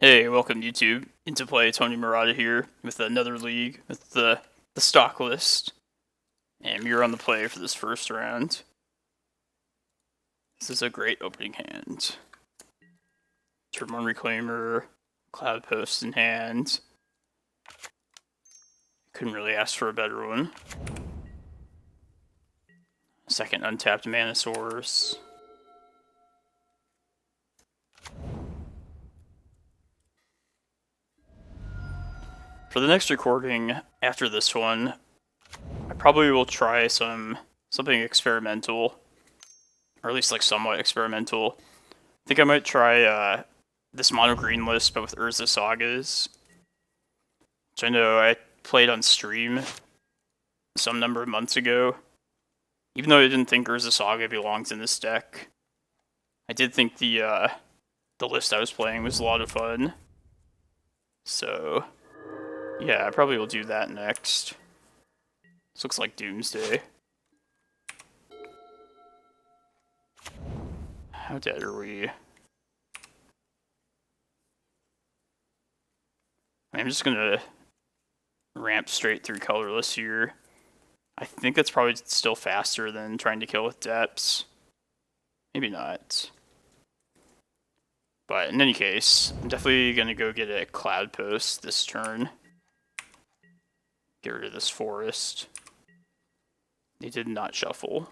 Hey, welcome YouTube. Into play Tony Murata here with another league with the stock list. And you're on the play for this first round. This is a great opening hand. Turn 1 Reclaimer, Cloudpost in hand. Couldn't really ask for a better one. Second untapped Mana Source. For the next recording, after this one, I probably will try something experimental. Or at least like somewhat experimental. I think I might try this mono green list, but with Urza Sagas. Which I know I played on stream some number of months ago. Even though I didn't think Urza Saga belongs in this deck, I did think the list I was playing was a lot of fun. So yeah, I probably will do that next. This looks like Doomsday. How dead are we? I'm just gonna ramp straight through colorless here. I think that's probably still faster than trying to kill with depths. Maybe not. But in any case, I'm definitely gonna go get a Cloudpost this turn. Get rid of this forest. They did not shuffle.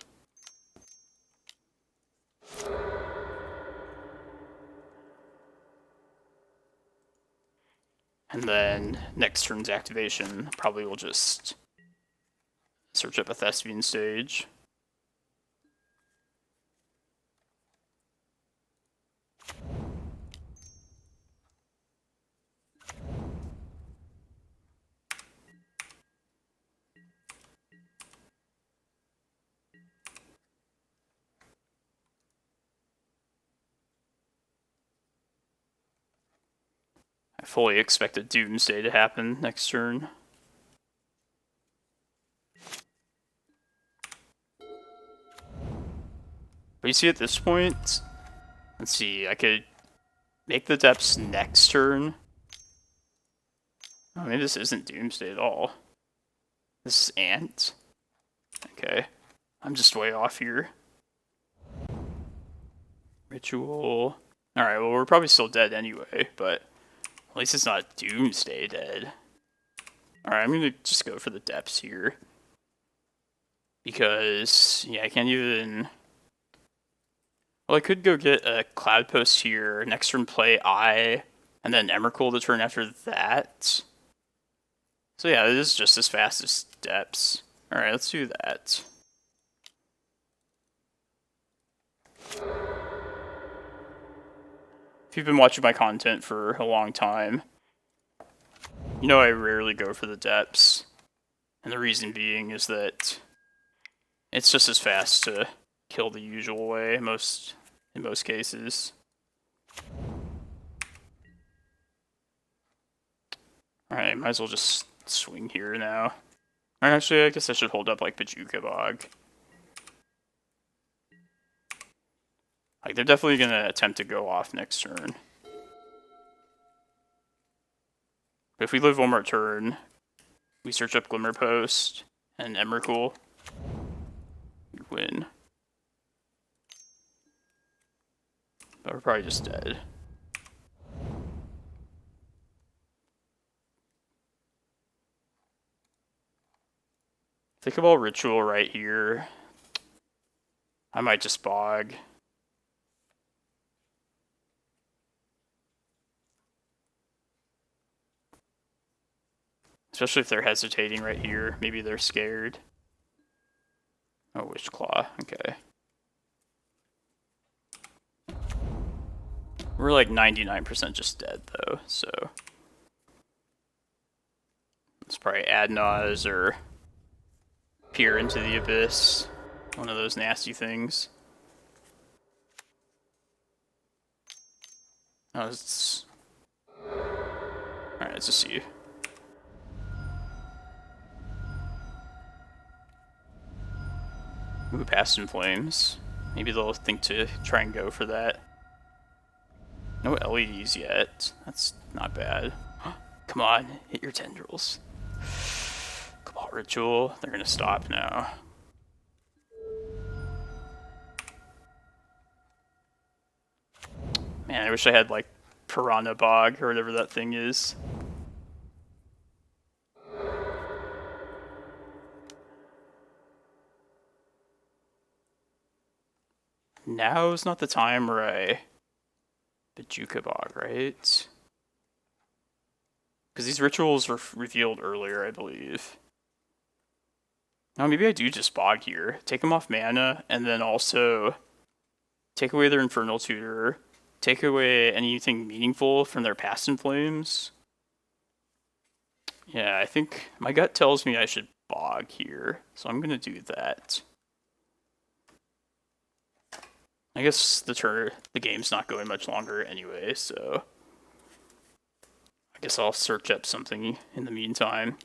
And then next turn's activation, probably will just search up a Thespian stage. I fully expect a Doomsday to happen next turn. But you see at this point, let's see, I could make the depths next turn. Oh, maybe this isn't Doomsday at all. This is Ant. Okay, I'm just way off here. Ritual. Alright, well we're probably still dead anyway, but at least it's not Doomsday dead. Alright, I'm gonna just go for the depths here. Because, yeah, I can't even... Well, I could go get a Cloudpost here, next turn play Eye, and then Emrakul the turn after that. So yeah, it is just as fast as depths. Alright, let's do that. If you've been watching my content for a long time, you know I rarely go for the depths. And the reason being is that it's just as fast to kill the usual way in most cases. Alright, might as well just swing here now. Alright, actually, I guess I should hold up like Bojuka Bog. Like, they're definitely gonna attempt to go off next turn. But if we live one more turn, we search up Glimmerpost and Emrakul, we win. But we're probably just dead. Think about Ritual right here. I might just bog. Especially if they're hesitating right here. Maybe they're scared. Oh, Witch Claw. Okay. We're like 99% just dead, though, so... Let's probably Adnaz or peer into the abyss. One of those nasty things. Oh, it's... Alright, let's just see. Move past in flames. Maybe they'll think to try and go for that. No LEDs yet. That's not bad. Come on, hit your tendrils. Cabal Ritual. They're gonna stop now. Man, I wish I had like Piranha Bog or whatever that thing is. Now's not the time where I Bojuka Bog, right? Because these rituals were revealed earlier, I believe. Now maybe I do just Bog here. Take them off mana, and then also take away their Infernal Tutor. Take away anything meaningful from their Past in Flames. Yeah, I think my gut tells me I should Bog here, so I'm gonna do that. I guess the game's not going much longer anyway, so I guess I'll search up something in the meantime.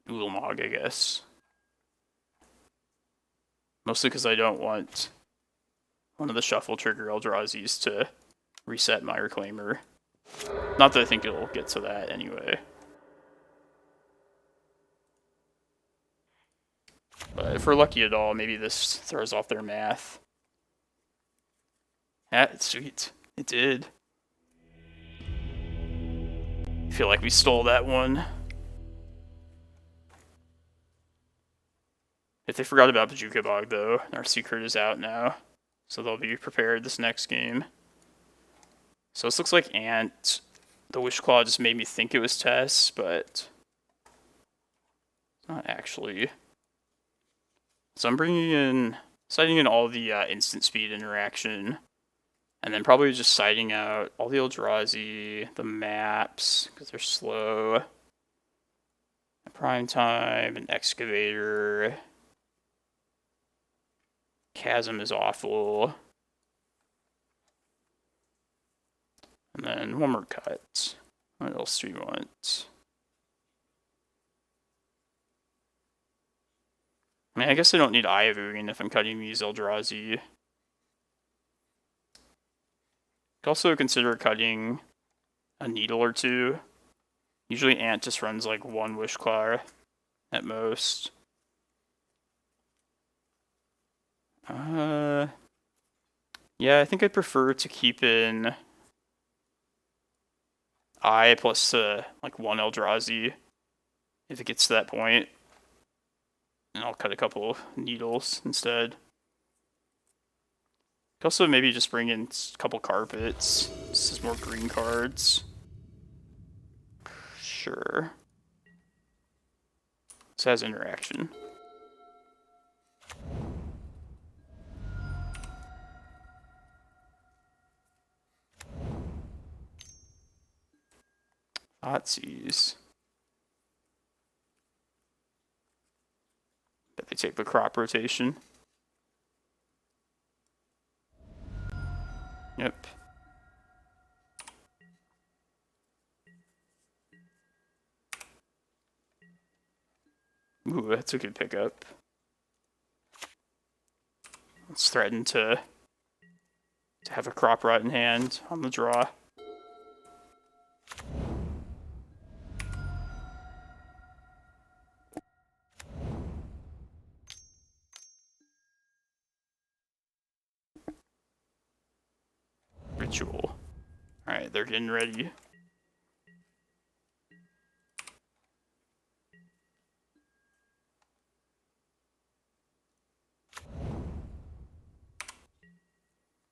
Ulamog, I guess. Mostly because I don't want one of the shuffle trigger Eldrazi's to reset my Reclaimer. Not that I think it'll get to that anyway. But if we're lucky at all, maybe this throws off their math. That's sweet. It did. I feel like we stole that one. If they forgot about Bojuka Bog, though, our secret is out now. So they'll be prepared this next game. So this looks like Ant. The Wishclaw just made me think it was Tess, but not actually. So I'm citing in all the instant speed interaction, and then probably just citing out all the Eldrazi, the maps, because they're slow. Prime Time, an Excavator. Chasm is awful. And then one more cut. What else do we want? I mean, I guess I don't need Eye of Ugin if I'm cutting these Eldrazi. Could also consider cutting a Needle or two. Usually Ant just runs like one Wishclaw at most. Yeah, I think I'd prefer to keep in Eye plus like one Eldrazi if it gets to that point. And I'll cut a couple Needles instead. Could also maybe just bring in a couple Carpets. This is more green cards. Sure. This has interaction. Thoughtseize. Bet they take the crop rotation. Yep. Ooh, that's a good pickup. Let's threaten to have a crop rot in hand on the draw. Ritual. Alright, they're getting ready.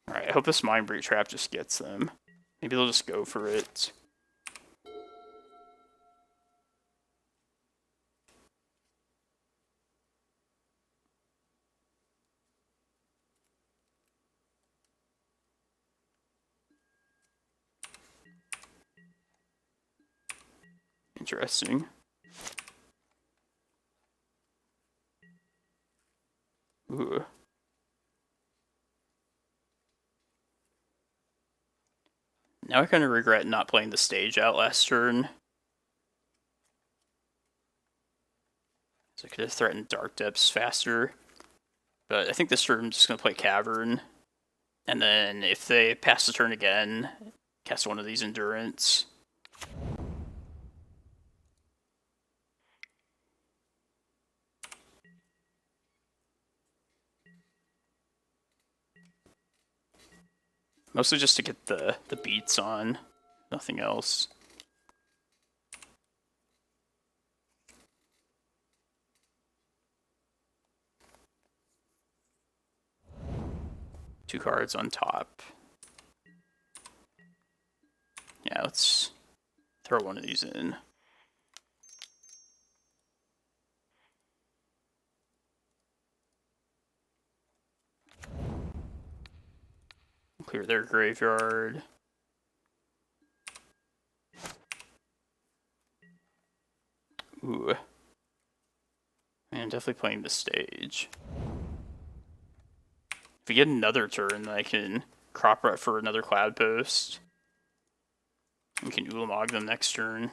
Alright, I hope this Mindbreak Trap just gets them. Maybe they'll just go for it. Interesting. Ooh. Now I kind of regret not playing the stage out last turn. So I could have threatened Dark Depths faster. But I think this turn I'm just going to play Cavern. And then if they pass the turn again, cast one of these Endurance. Mostly just to get the beats on, nothing else. Two cards on top. Yeah, let's throw one of these in. Clear their graveyard. Ooh. Man, definitely playing the stage. If we get another turn, then I can crop rut for another Cloudpost. We can Ulamog them next turn.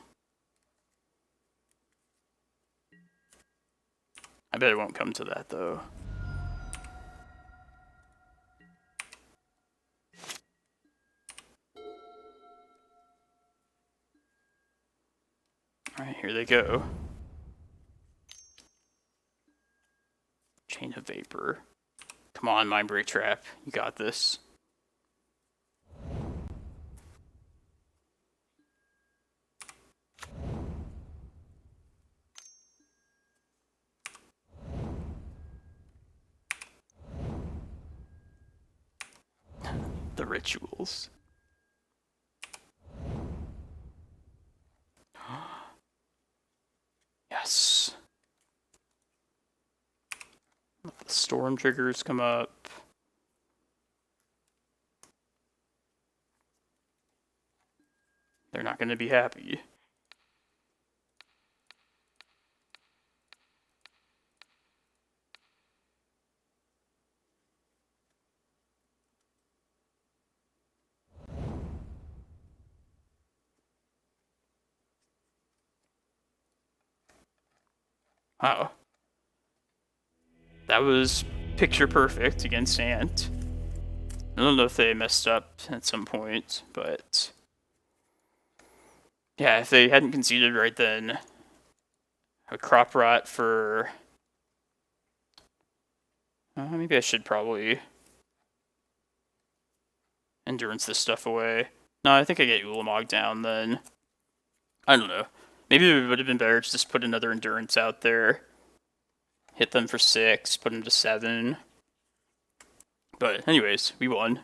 I bet it won't come to that, though. Alright, here they go. Chain of Vapor. Come on, Mindbreak Trap. You got this. The rituals. Yes. Let the storm triggers come up. They're not going to be happy. Wow. That was picture perfect against Ant. I don't know if they messed up at some point, but yeah, if they hadn't conceded right then, a crop rot for... maybe I should probably endurance this stuff away. No, I think I get Ulamog down then. I don't know. Maybe it would have been better to just put another endurance out there. Hit them for 6, put them to 7. But anyways, we won.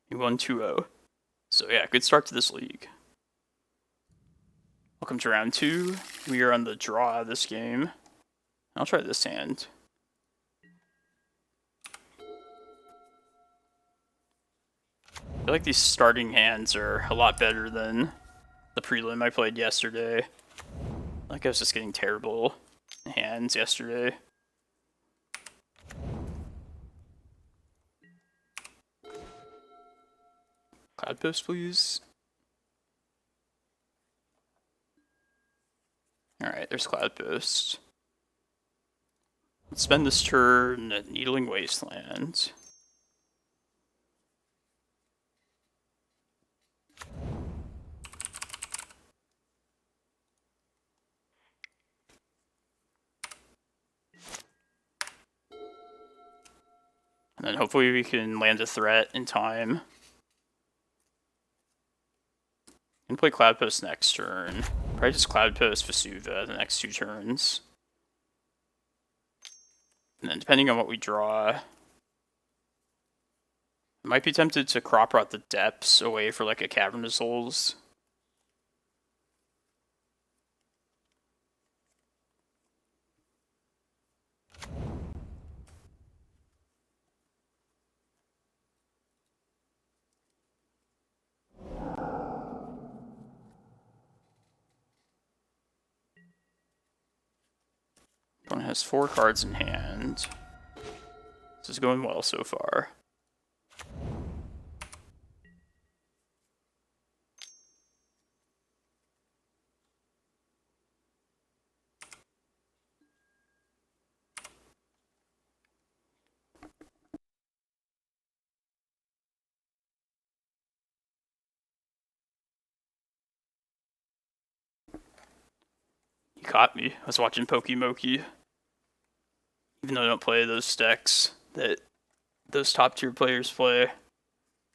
We won 2-0. So yeah, good start to this league. Welcome to round 2. We are on the draw this game. I'll try this hand. I feel like these starting hands are a lot better than the prelim I played yesterday. Like I was just getting terrible hands yesterday. Cloudpost, please. Alright, there's Cloudpost. Let's spend this turn at Needling Wasteland. And then hopefully we can land a threat in time. And play Cloudpost next turn. Probably just Cloudpost Vesuva the next 2 turns. And then depending on what we draw, I might be tempted to crop rot the depths away for like a Cavern of Souls. Opponent has 4 cards in hand. This is going well so far. caught me. I was watching Pokemoki. Even though I don't play those decks that those top tier players play.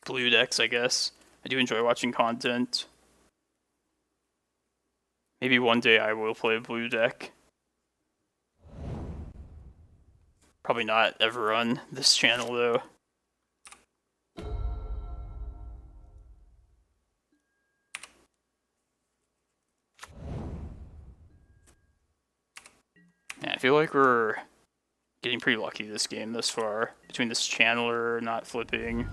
Blue decks, I guess. I do enjoy watching content. Maybe one day I will play a blue deck. Probably not ever on this channel, though. Yeah, I feel like we're getting pretty lucky this game thus far. Between this channeler not flipping.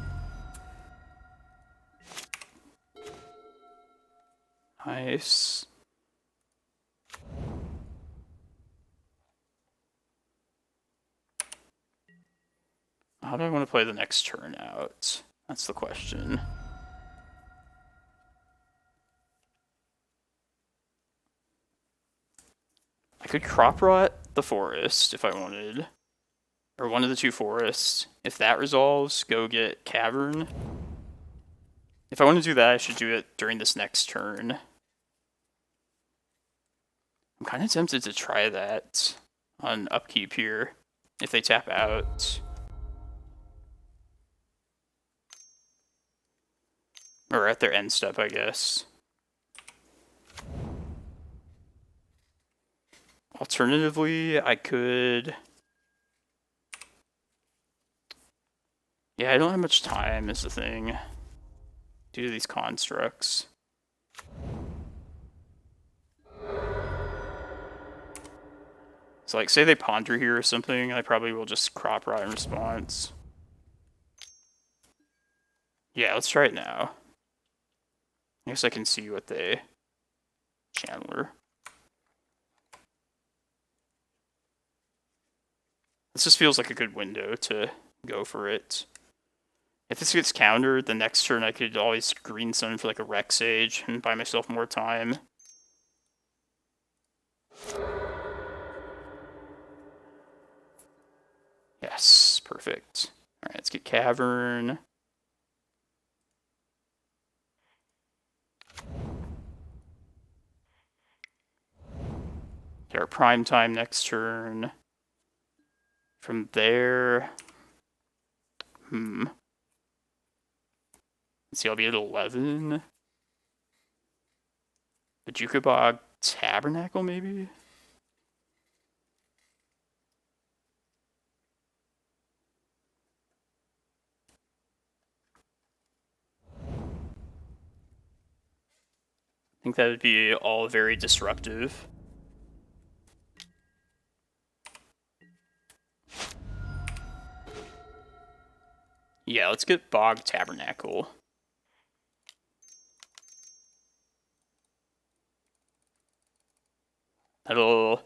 Nice. How do I want to play the next turn out? That's the question. I could crop rot the forest if I wanted. Or one of the two forests. If that resolves, go get Cavern. If I want to do that, I should do it during this next turn. I'm kind of tempted to try that on upkeep here. If they tap out. Or at their end step, I guess. Alternatively, I could... Yeah, I don't have much time is the thing. Due to these constructs. So like, say they ponder here or something, I probably will just crop rot in response. Yeah, let's try it now. I guess I can see what they channeler. This just feels like a good window to go for it. If this gets countered, the next turn I could always green sun for like a Rec Sage and buy myself more time. Yes, perfect. Alright, let's get Cavern. Get our prime time next turn. From there... Let's see, I'll be at 11. Bojuka Bog Tabernacle, maybe? I think that would be all very disruptive. Yeah, let's get Bog Tabernacle. That'll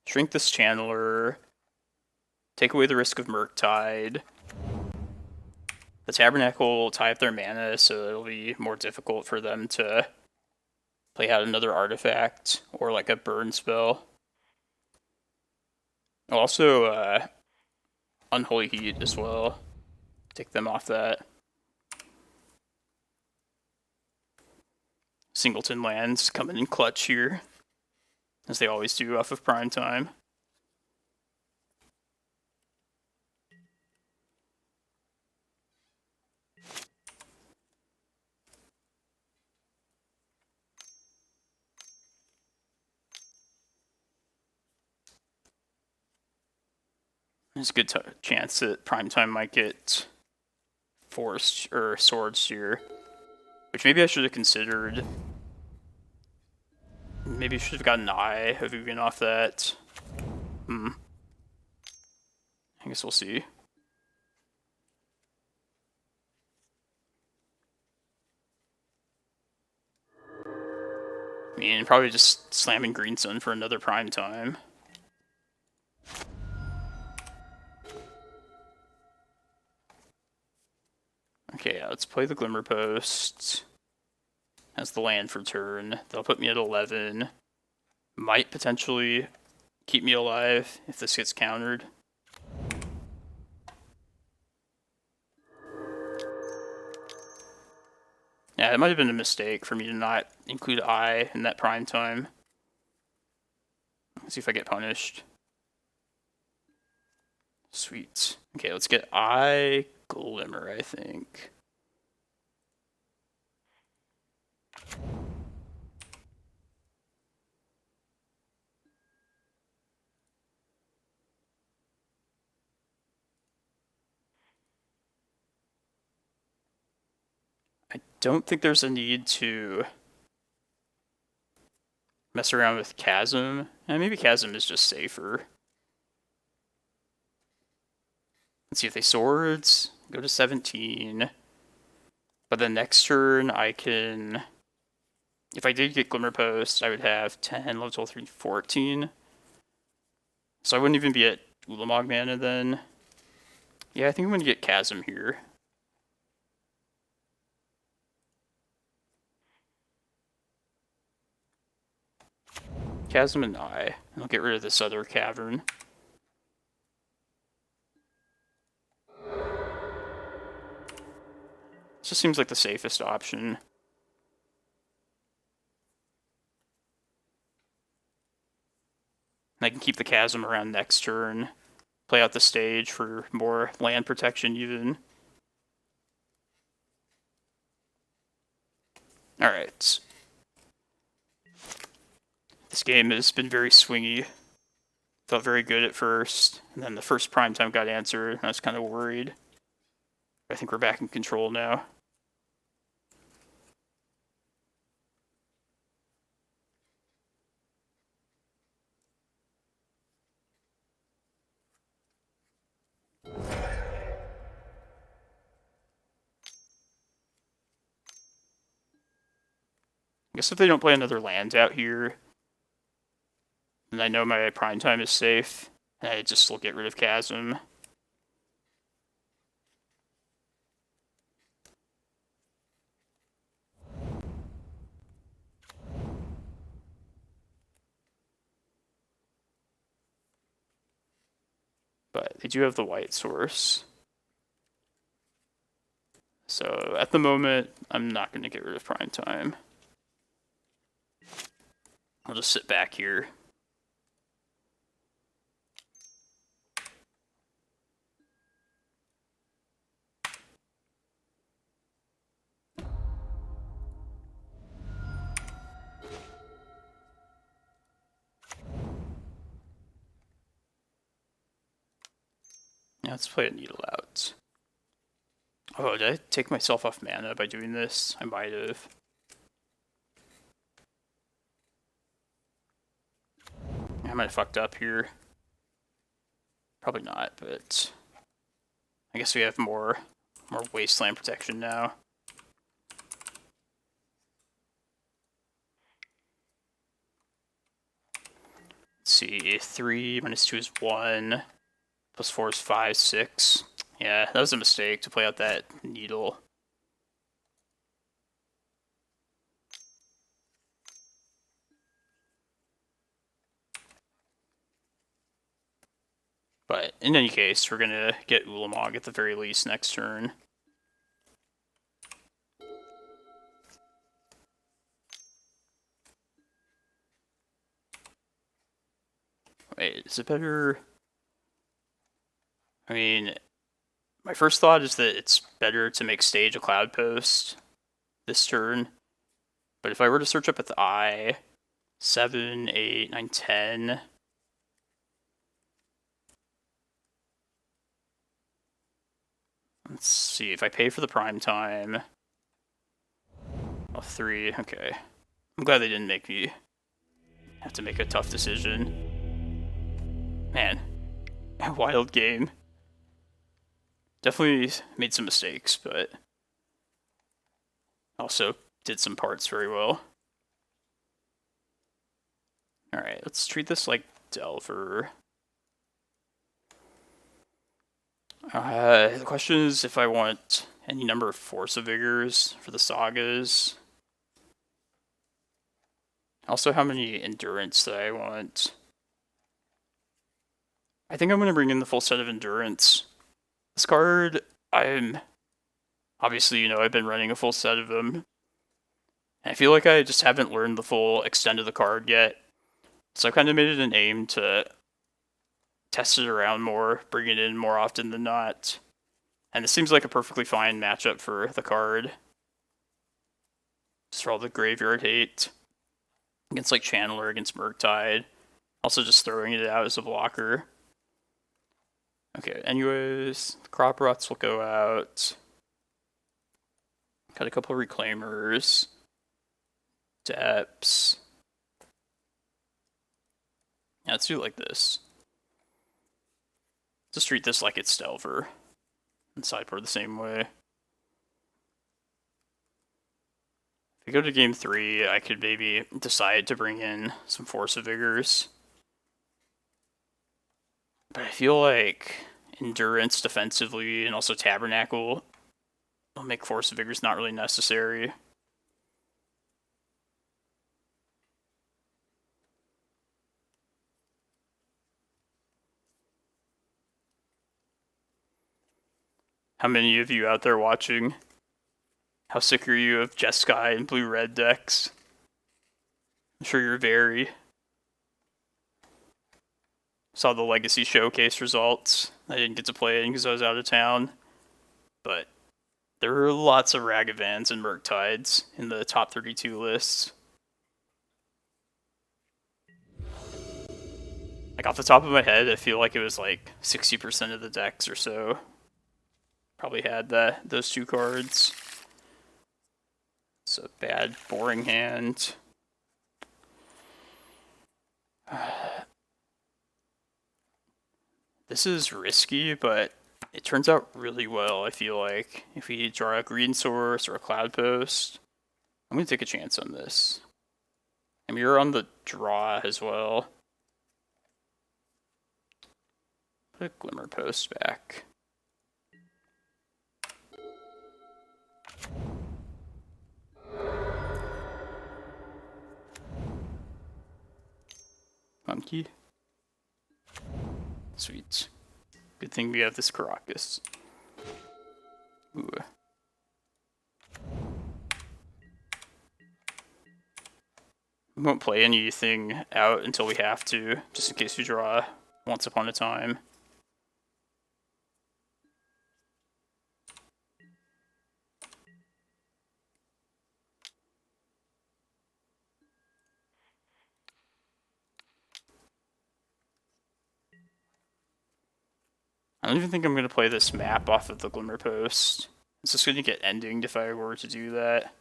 shrink this channeler, take away the risk of Murktide. The Tabernacle will tie up their mana, so it'll be more difficult for them to play out another artifact or like a burn spell. Also, Unholy Heat as well. Take them off that. Singleton lands coming in clutch here, as they always do off of prime time. There's a good chance that Primetime might get forced or swords here, which maybe I should have considered. Maybe I should have gotten Eye of Ugin off that. I guess we'll see. I mean, probably just slamming Green Sun for another prime time. Okay, yeah, let's play the Glimmerpost as the land for turn. That'll put me at 11. Might potentially keep me alive if this gets countered. Yeah, it might have been a mistake for me to not include Eye in that prime time. Let's see if I get punished. Sweet. Okay, let's get Eye Glimmer, I think. I don't think there's a need to mess around with Chasm. Maybe Chasm is just safer. Let's see if they swords. Go to 17. But then next turn I can... If I did get Glimmerpost, I would have 10, level 3, 14. So I wouldn't even be at Ulamog mana then. Yeah, I think I'm going to get Chasm here. Chasm and Eye. And I'll get rid of this other Cavern. This just seems like the safest option. And I can keep the Chasm around next turn. Play out the stage for more land protection even. Alright. This game has been very swingy. Felt very good at first, and then the first prime time got answered, and I was kind of worried. I think we're back in control now. I guess if they don't play another land out here, then I know my prime time is safe, and I just will get rid of Chasm. But they do have the white source. So at the moment, I'm not going to get rid of prime time. I'll just sit back here. Yeah, let's play a Needle out. Oh, did I take myself off mana by doing this? I might have. I might have fucked up here. Probably not, but I guess we have more wasteland protection now. Let's see, 3 minus 2 is 1, plus 4 is 5, 6. Yeah, that was a mistake to play out that Needle. But in any case, we're gonna get Ulamog at the very least next turn. Wait, is it better? I mean, my first thought is that it's better to make stage a Cloudpost this turn. But if I were to search up at the Eye, 7, 8, 9, 10... Let's see, if I pay for the prime time... Oh, 3, okay. I'm glad they didn't make me have to make a tough decision. Man, a wild game. Definitely made some mistakes, but also did some parts very well. Alright, let's treat this like Delver. The question is if I want any number of Force of Vigors for the sagas. Also, how many Endurance that I want. I think I'm going to bring in the full set of Endurance. This card, obviously, you know, I've been running a full set of them. And I feel like I just haven't learned the full extent of the card yet. So I kind of made it an aim to test it around more, bring it in more often than not. And this seems like a perfectly fine matchup for the card. Just for all the graveyard hate. Against like Channeler, against Murktide. Also just throwing it out as a blocker. Okay, anyways, the Crop Rots will go out. Got a couple of Reclaimers. Depths. Yeah, let's do it like this. Just treat this like it's Delver. And sideboard the same way. If we go to game 3, I could maybe decide to bring in some Force of Vigors. But I feel like Endurance defensively and also Tabernacle will make Force of Vigors not really necessary. How many of you out there watching? How sick are you of Jeskai and blue-red decks? I'm sure you're very. Saw the Legacy Showcase results. I didn't get to play it because I was out of town. But there were lots of Ragavans and Murktides in the top 32 lists. Like off the top of my head, I feel like it was like 60% of the decks or so probably had those two cards. It's a bad, boring hand. This is risky, but it turns out really well, I feel like. If we draw a green source or a Cloudpost, I'm going to take a chance on this. I mean, you're on the draw as well. Put a Glimmerpost back. Monkey. Sweet. Good thing we have this Karakas. Ooh. We won't play anything out until we have to, just in case we draw Once Upon a Time. I don't even think I'm going to play this map off of the Glimmerpost. It's just going to get endinged if I were to do that.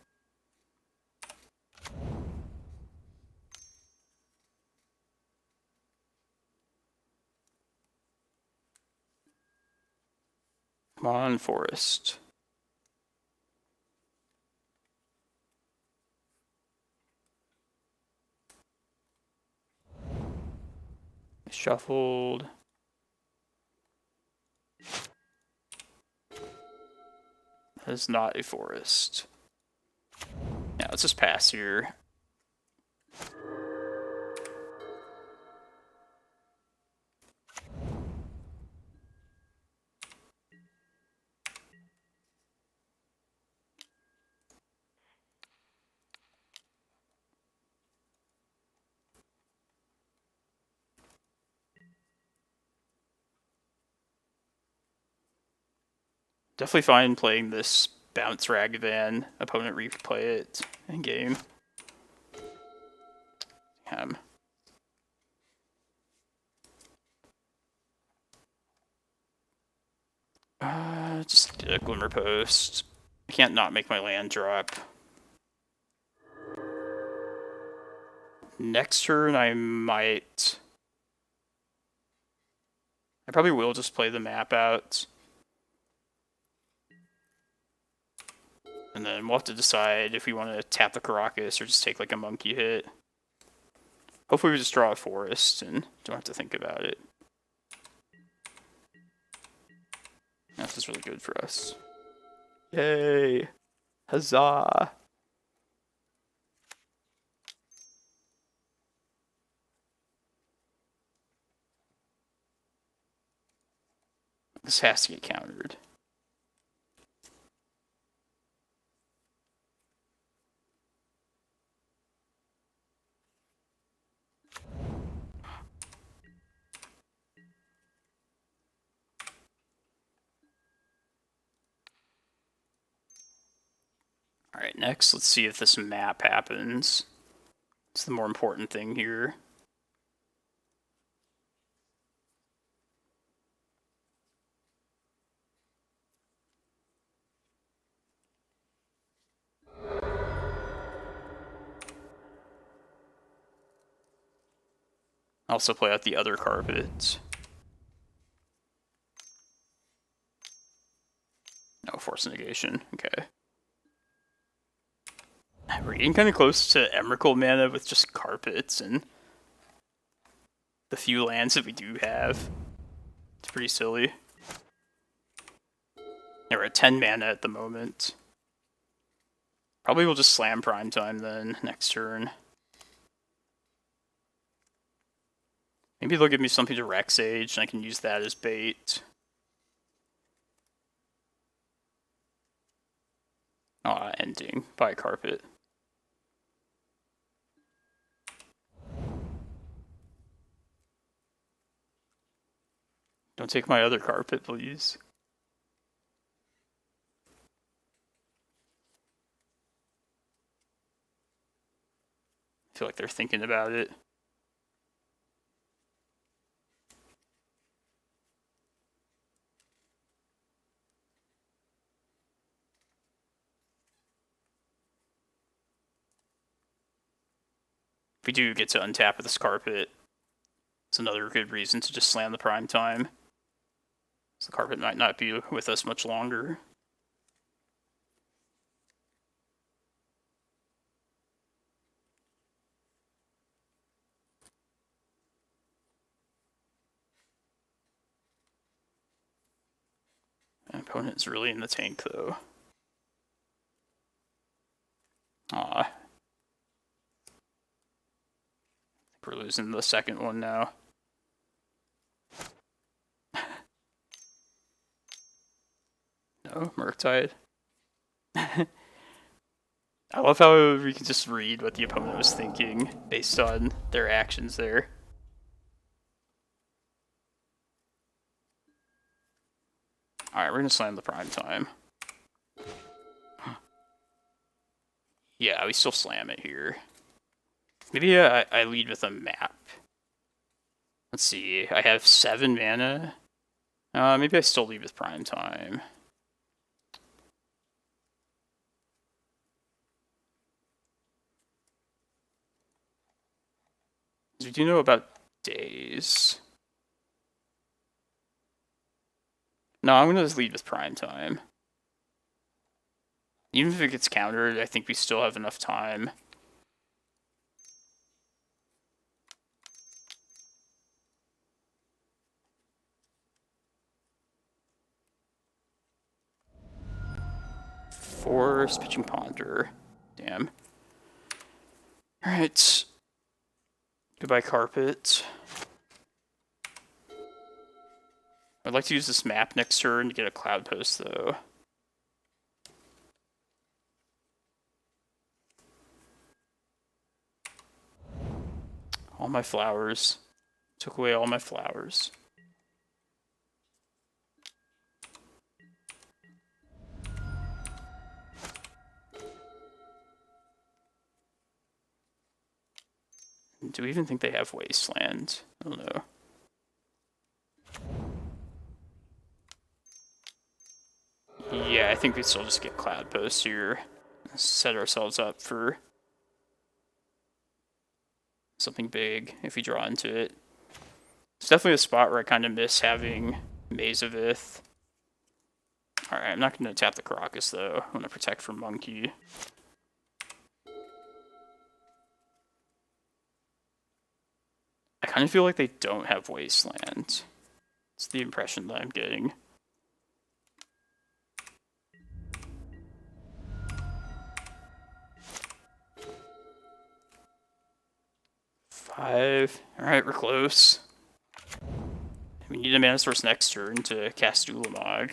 Come on, Forest. Shuffled. That is not a forest. Yeah, let's just pass here. Definitely fine playing this bounce Ragavan. Opponent replay it in game. Just a Glimmerpost. I can't not make my land drop. Next turn I probably will just play the map out. And then we'll have to decide if we want to tap the Karakas or just take like a monkey hit. Hopefully we just draw a forest and don't have to think about it. This is really good for us. Yay! Huzzah! This has to get countered. Alright, next let's see if this map happens. It's the more important thing here. Also play out the other carpets. No, force negation. Okay. We're getting kind of close to Emrakul mana with just carpets and the few lands that we do have. It's pretty silly. Yeah, we're at 10 mana at the moment. Probably we'll just slam Primetime then next turn. Maybe they'll give me something to Rec Sage and I can use that as bait. Ending by a carpet. Don't take my other carpet, please. I feel like they're thinking about it. If we do get to untap with this carpet, it's another good reason to just slam the Primetime. So the carpet might not be with us much longer. My opponent's really in the tank, though. Aw. We're losing the second one now. No, Murktide. I love how we can just read what the opponent was thinking based on their actions there. Alright, we're gonna slam the Primetime. Yeah, we still slam it here. Maybe I lead with a map. Let's see, I have 7 mana. Maybe I still lead with Primetime. We do know about days. No, I'm gonna just lead with Primetime. Even if it gets countered, I think we still have enough time. Force, pitching Ponder. Damn. Alright. Goodbye, carpet. I'd like to use this map next turn to get a Cloudpost, though. All my flowers. Took away all my flowers. Do we even think they have Wasteland? I don't know. Yeah, I think we still just get Cloudpost here. Set ourselves up for something big if we draw into it. It's definitely a spot where I kind of miss having Maze of Ith. Alright, I'm not going to tap the Karakas though. I want to protect from Monkey. I kind of feel like they don't have Wasteland. It's the impression that I'm getting. Five. Alright, we're close. We need a mana source next turn to cast Ulamog.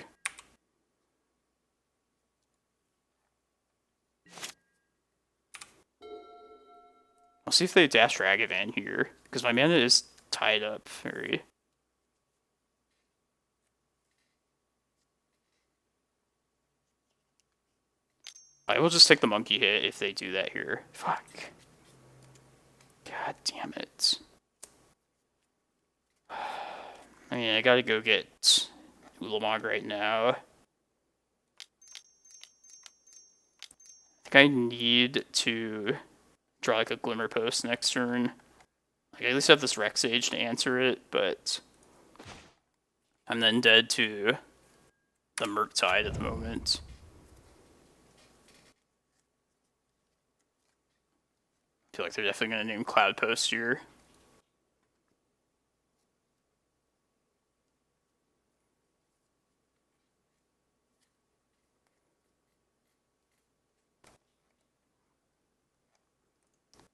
I'll see if they dash Ragavan here, because my mana is tied up very. I will just take the monkey hit if they do that here. Fuck. God damn it. I mean, I gotta go get Ulamog right now. I think I need to draw like a Glimmerpost next turn. Like, I at least have this Rec Sage to answer it, but I'm then dead to the Murktide at the moment. I feel like they're definitely going to name Cloudpost here.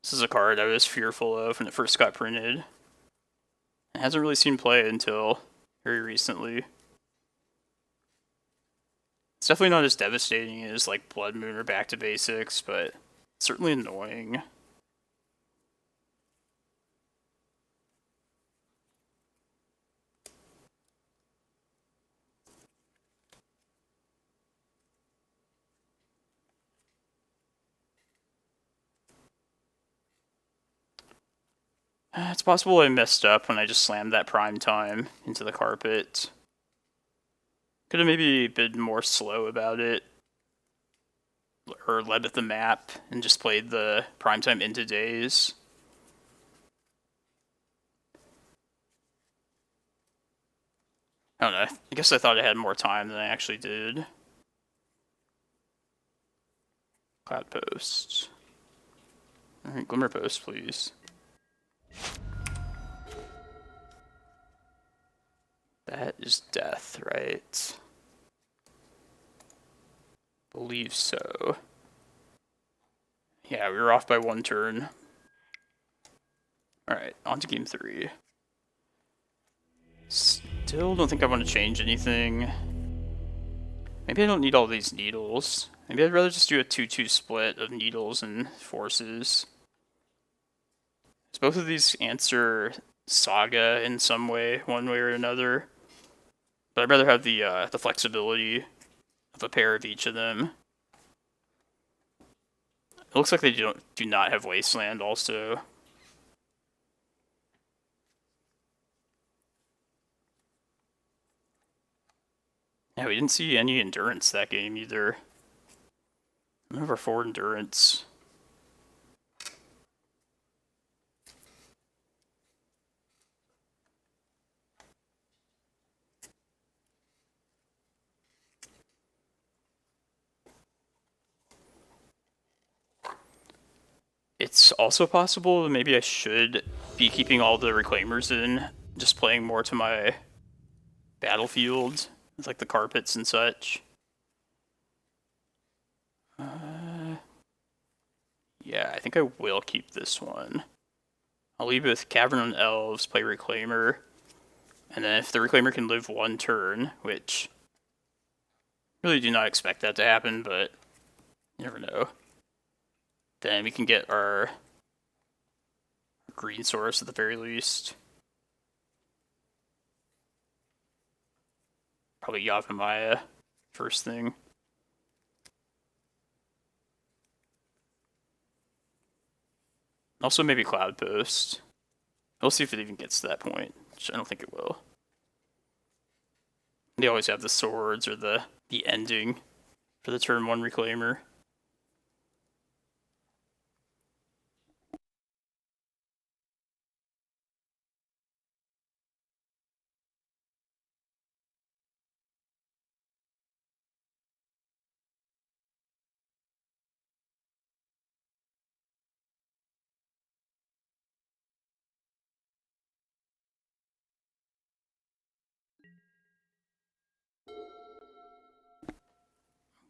This is a card I was fearful of when it first got printed. It hasn't really seen play until very recently. It's definitely not as devastating as like Blood Moon or Back to Basics, but it's certainly annoying. It's possible I messed up when I just slammed that Prime Time into the carpet. Could have maybe been more slow about it. Or led with the map and just played the Prime Time into days. I don't know. I guess I thought I had more time than I actually did. Cloudpost. Alright, Glimmerpost, please. That is death, right? Believe so. Yeah, we were off by 1 turn. Alright, on to game 3. Still don't think I want to change anything. Maybe I don't need all these needles. Maybe I'd rather just do a 2-2 split of needles and forces. Both of these answer Saga in some way, one way or another. But I'd rather have the flexibility of a pair of each of them. It looks like they do not have Wasteland also. Yeah, we didn't see any endurance that game either. Over 4 endurance. It's also possible that maybe I should be keeping all the Reclaimers in, just playing more to my battlefield, with like the carpets and such. Yeah, I think I will keep this one. I'll leave with Cavern on Elves, play Reclaimer, and then if the Reclaimer can live 1 turn, which really do not expect that to happen, but you never know, then we can get our green source at the very least. Probably Yavimaya first thing. Also maybe Cloudpost. We'll see if it even gets to that point, which I don't think it will. They always have the swords or the ending for the turn 1 Reclaimer.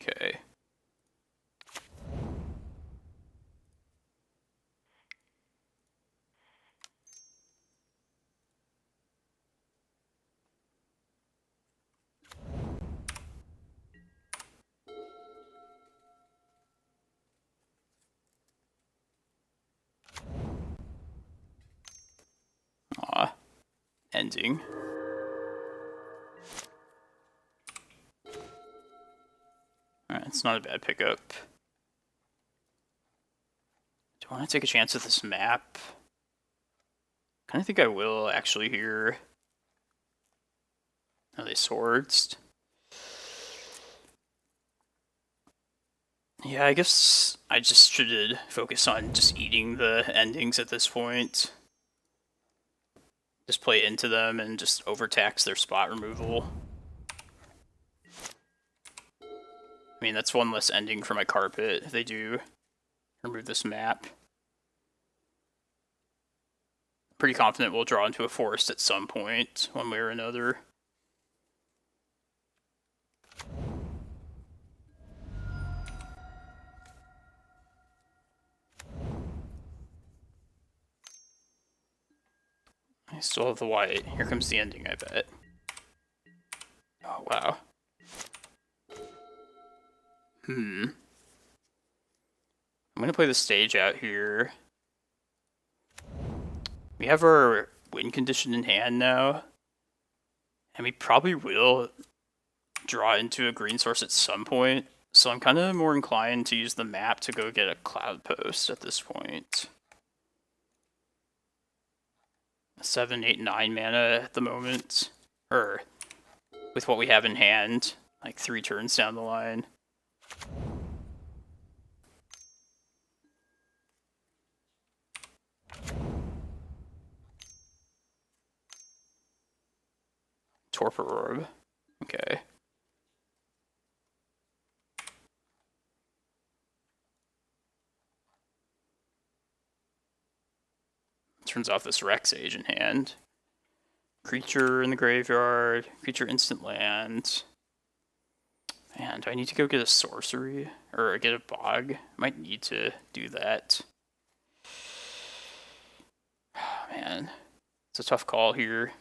Okay. Aw. Ending. Alright, it's not a bad pickup. I want to take a chance with this map? Kind of think I will actually here. Oh, they swords. Yeah, I guess I just should focus on just eating the endings at this point. Just play into them and just overtax their spot removal. I mean, that's one less ending for my carpet if they do remove this map. Pretty confident we'll draw into a forest at some point, one way or another. I still have the white. Here comes the ending, I bet. Oh, wow. I'm gonna play the stage out here. We have our win condition in hand now. And we probably will draw into a green source at some point. So I'm kind of more inclined to use the map to go get a Cloudpost at this point. 7, 8, 9 mana at the moment. Or, with what we have in hand, like 3 turns down the line. Torpor Orb. Okay. Turns off this Rec Sage in hand. Creature in the graveyard. Creature instant land. Man, do I need to go get a sorcery? Or get a bog? I might need to do that. Oh, man. It's a tough call here.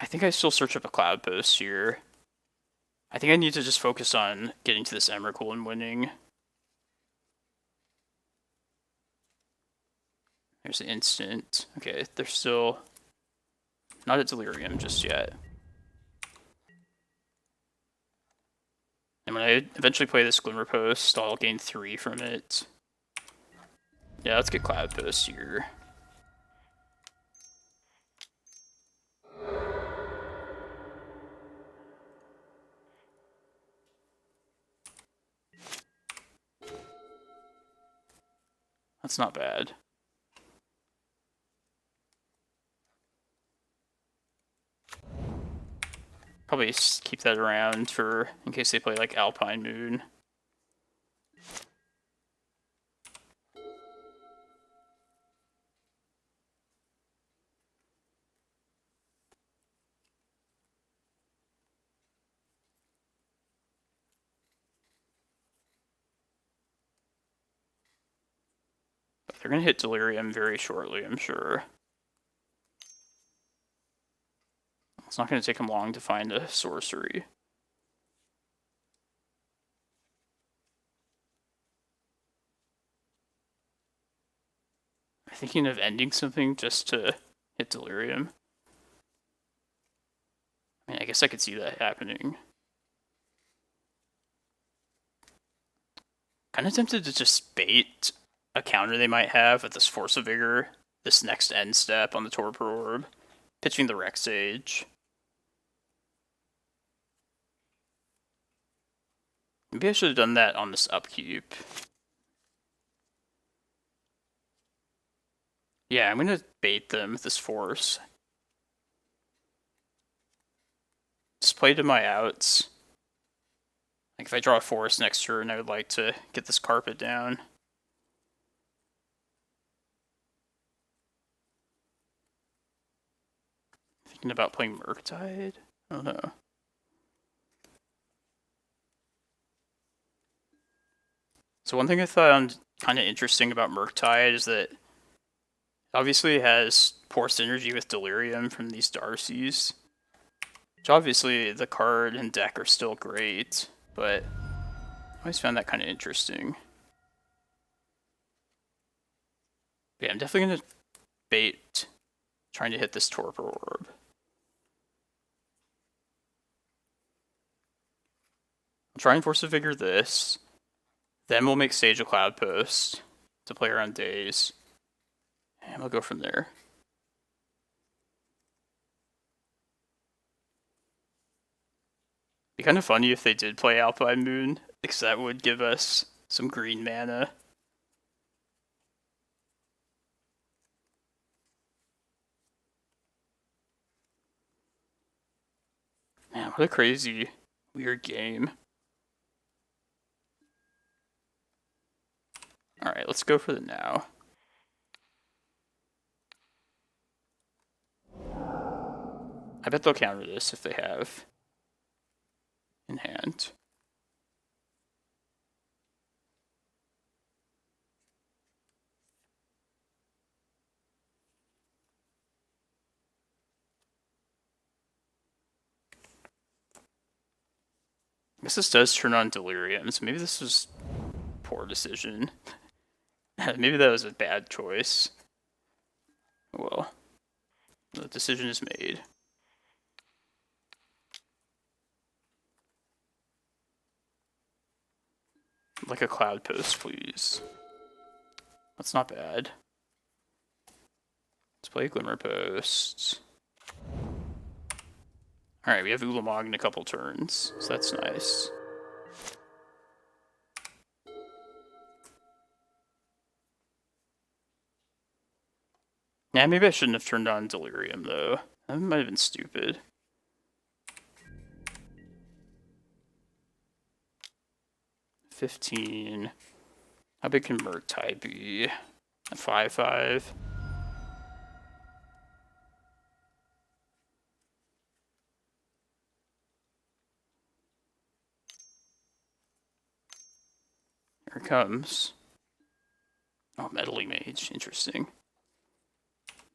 I think I still search up a Cloudpost here. I think I need to just focus on getting to this Emrakul and winning. There's an instant. Okay, they're still not at Delirium just yet. And when I eventually play this Glimmerpost, I'll gain 3 from it. Yeah, let's get Cloudpost here. That's not bad. Probably keep that around for in case they play like Alpine Moon. But they're gonna hit Delirium very shortly, I'm sure. It's not going to take them long to find a sorcery. I'm thinking of ending something just to hit Delirium. I mean, I guess I could see that happening. Kind of tempted to just bait a counter they might have at this Force of Vigor, this next end step on the Torpor Orb, pitching the Rec Sage. Maybe I should have done that on this upkeep. Yeah, I'm gonna bait them with this Force. Just play to my outs. Like if I draw a Force next turn, I would like to get this carpet down. Thinking about playing Murktide? I don't know. So one thing I found kind of interesting about Murktide is that obviously it has poor synergy with Delirium from these Darcies. Which obviously the card and deck are still great, but I always found that kind of interesting. Yeah, I'm definitely going to bait trying to hit this Torpor Orb. I'll try and Force of Vigor this. Then we'll make Sage a Cloudpost to play around days. And we'll go from there. Be kind of funny if they did play Alpine Moon, because that would give us some green mana. Man, what a crazy, weird game. Alright, let's go for the now. I bet they'll counter this if they have in hand. I guess this does turn on Delirium, so maybe this was a poor decision. Maybe that was a bad choice. Well, the decision is made. Like a Cloudpost, please. That's not bad. Let's play Glimmerpost. Alright, we have Ulamog in a couple turns, so that's nice. Yeah, maybe I shouldn't have turned on Delirium, though. That might have been stupid. $15. How big can Murktide be? A 5/5. Here it comes. Oh, Meddling Mage. Interesting.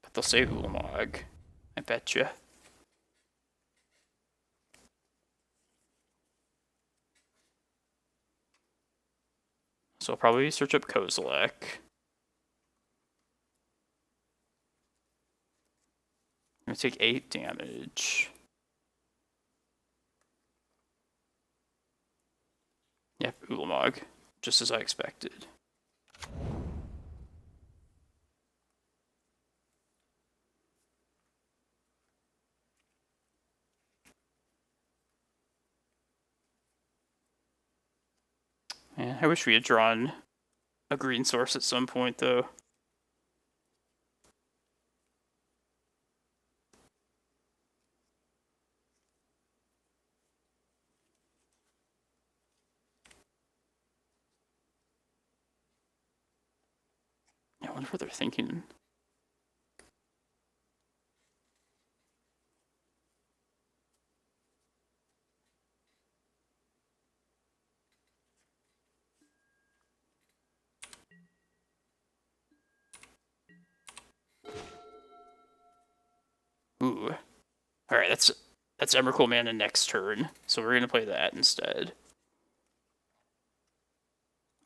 But they'll say Ulamog. I betcha. So I'll probably search up Kozilek. I'm gonna take 8 damage. Yep, Ulamog. Just as I expected. Man, I wish we had drawn a green source at some point, though. I wonder what they're thinking. Ooh. Alright, that's Emrakul mana next turn, so we're gonna play that instead.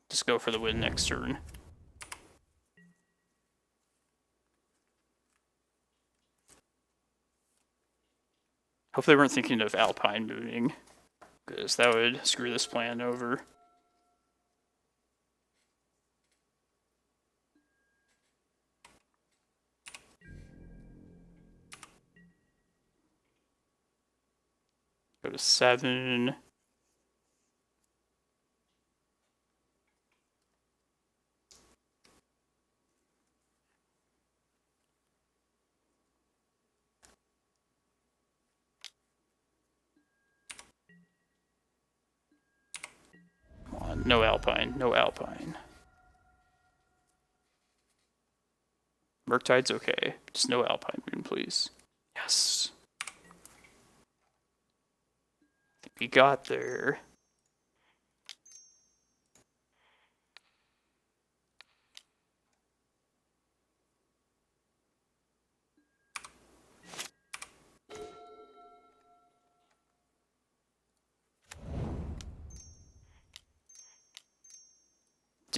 Just go for the win next turn. Hopefully they weren't thinking of Alpine Mooning, because that would screw this plan over. Go to 7. Come on, no Alpine, no Alpine. Murktide's okay, just no Alpine Moon, please. Yes. I think we got there.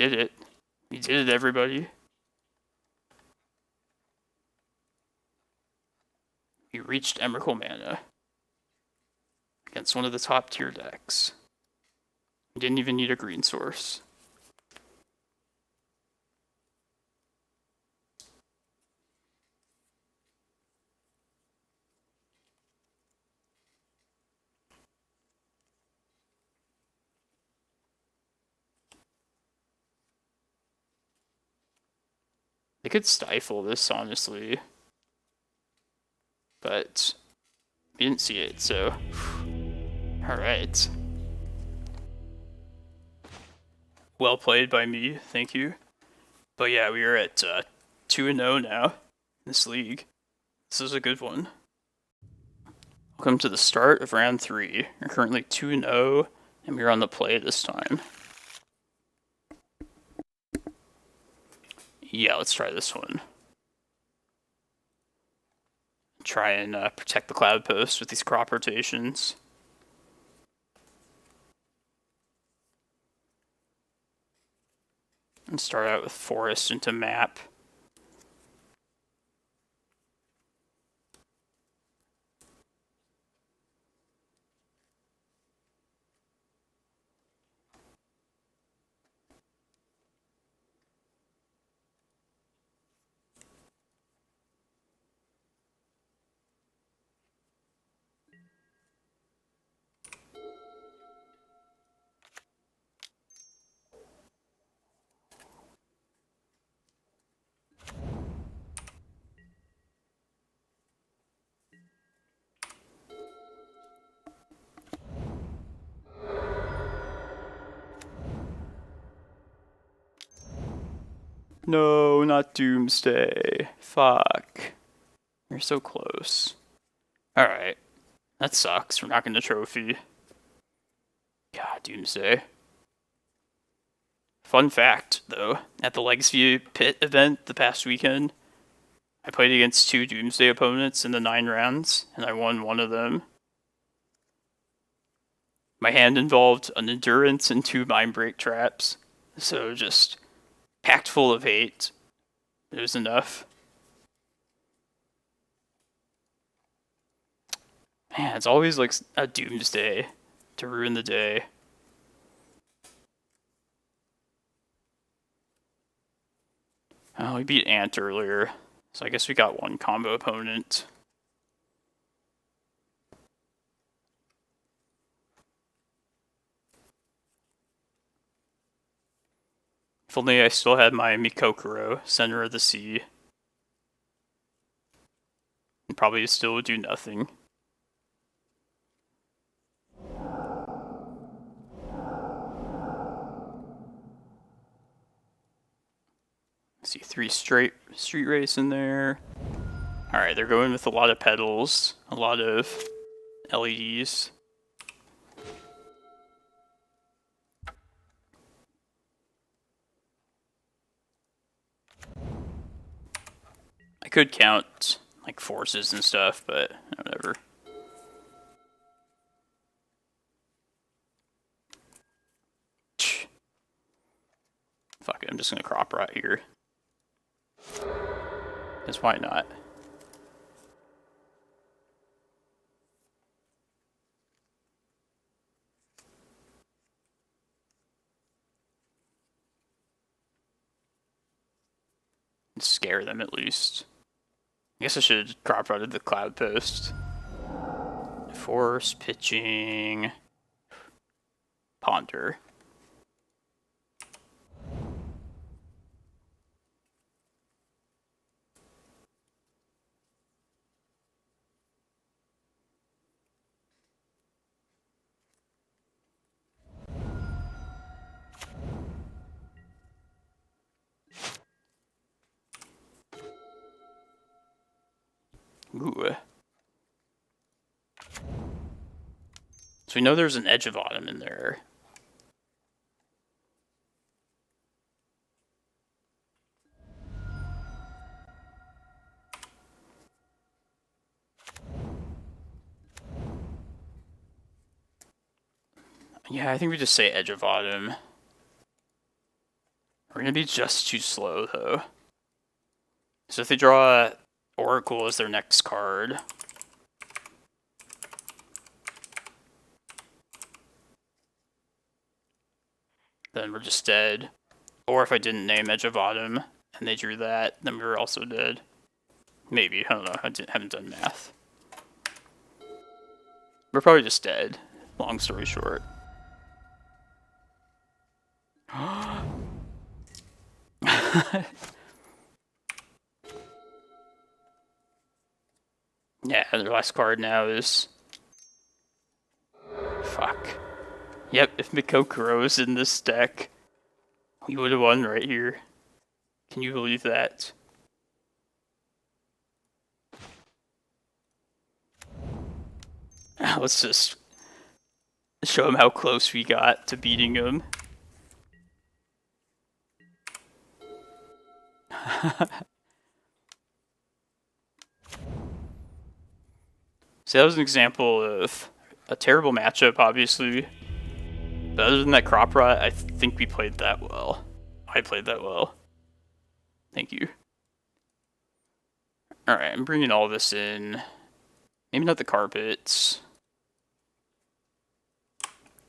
did it. We did it, everybody. We reached Emrakul mana. Against one of the top tier decks. We didn't even need a green source. They could stifle this, honestly. But we didn't see it, so... Alright. Well played by me, thank you. But yeah, we are at 2-0 now in this league. This is a good one. Welcome to the start of round 3. We're currently 2-0, and we're on the play this time. Yeah, let's try this one. Try and protect the Cloudpost with these crop rotations. And start out with Forest into map. No, not Doomsday. Fuck. You're so close. Alright. That sucks. We're not getting a trophy. God, Doomsday. Fun fact, though, at the Legacy Pit event the past weekend, I played against 2 Doomsday opponents in the 9 rounds, and I won one of them. My hand involved an Endurance and 2 Mindbreak Traps, so just packed full of hate. It was enough. Man, it's always like a Doomsday to ruin the day. Oh, we beat Ant earlier, so I guess we got one combo opponent. If only I still had my Mikokoro, Center of the Sea. And probably still would do nothing. See 3 straight street race in there. Alright, they're going with a lot of pedals, a lot of LEDs. I could count like forces and stuff, but whatever. Fuck it, I'm just gonna crop right here. Because why not? Scare them at least. I guess I should have crop routed the Cloudpost. Force, pitching, ponder. Ooh. So we know there's an Edge of Autumn in there. Yeah, I think we just say Edge of Autumn. We're gonna be just too slow, though. So if they draw Oracle as their next card... then we're just dead. Or if I didn't name Edge of Autumn, and they drew that, then we were also dead. Maybe, I don't know, haven't done math. We're probably just dead, long story short. Yeah, their last card now is... fuck. Yep, if Mikokuro's in this deck, we would have won right here. Can you believe that? Let's just show him how close we got to beating him. So that was an example of a terrible matchup, obviously. But other than that crop rot, I think we played that well. I played that well. Thank you. Alright, I'm bringing all this in. Maybe not the carpets.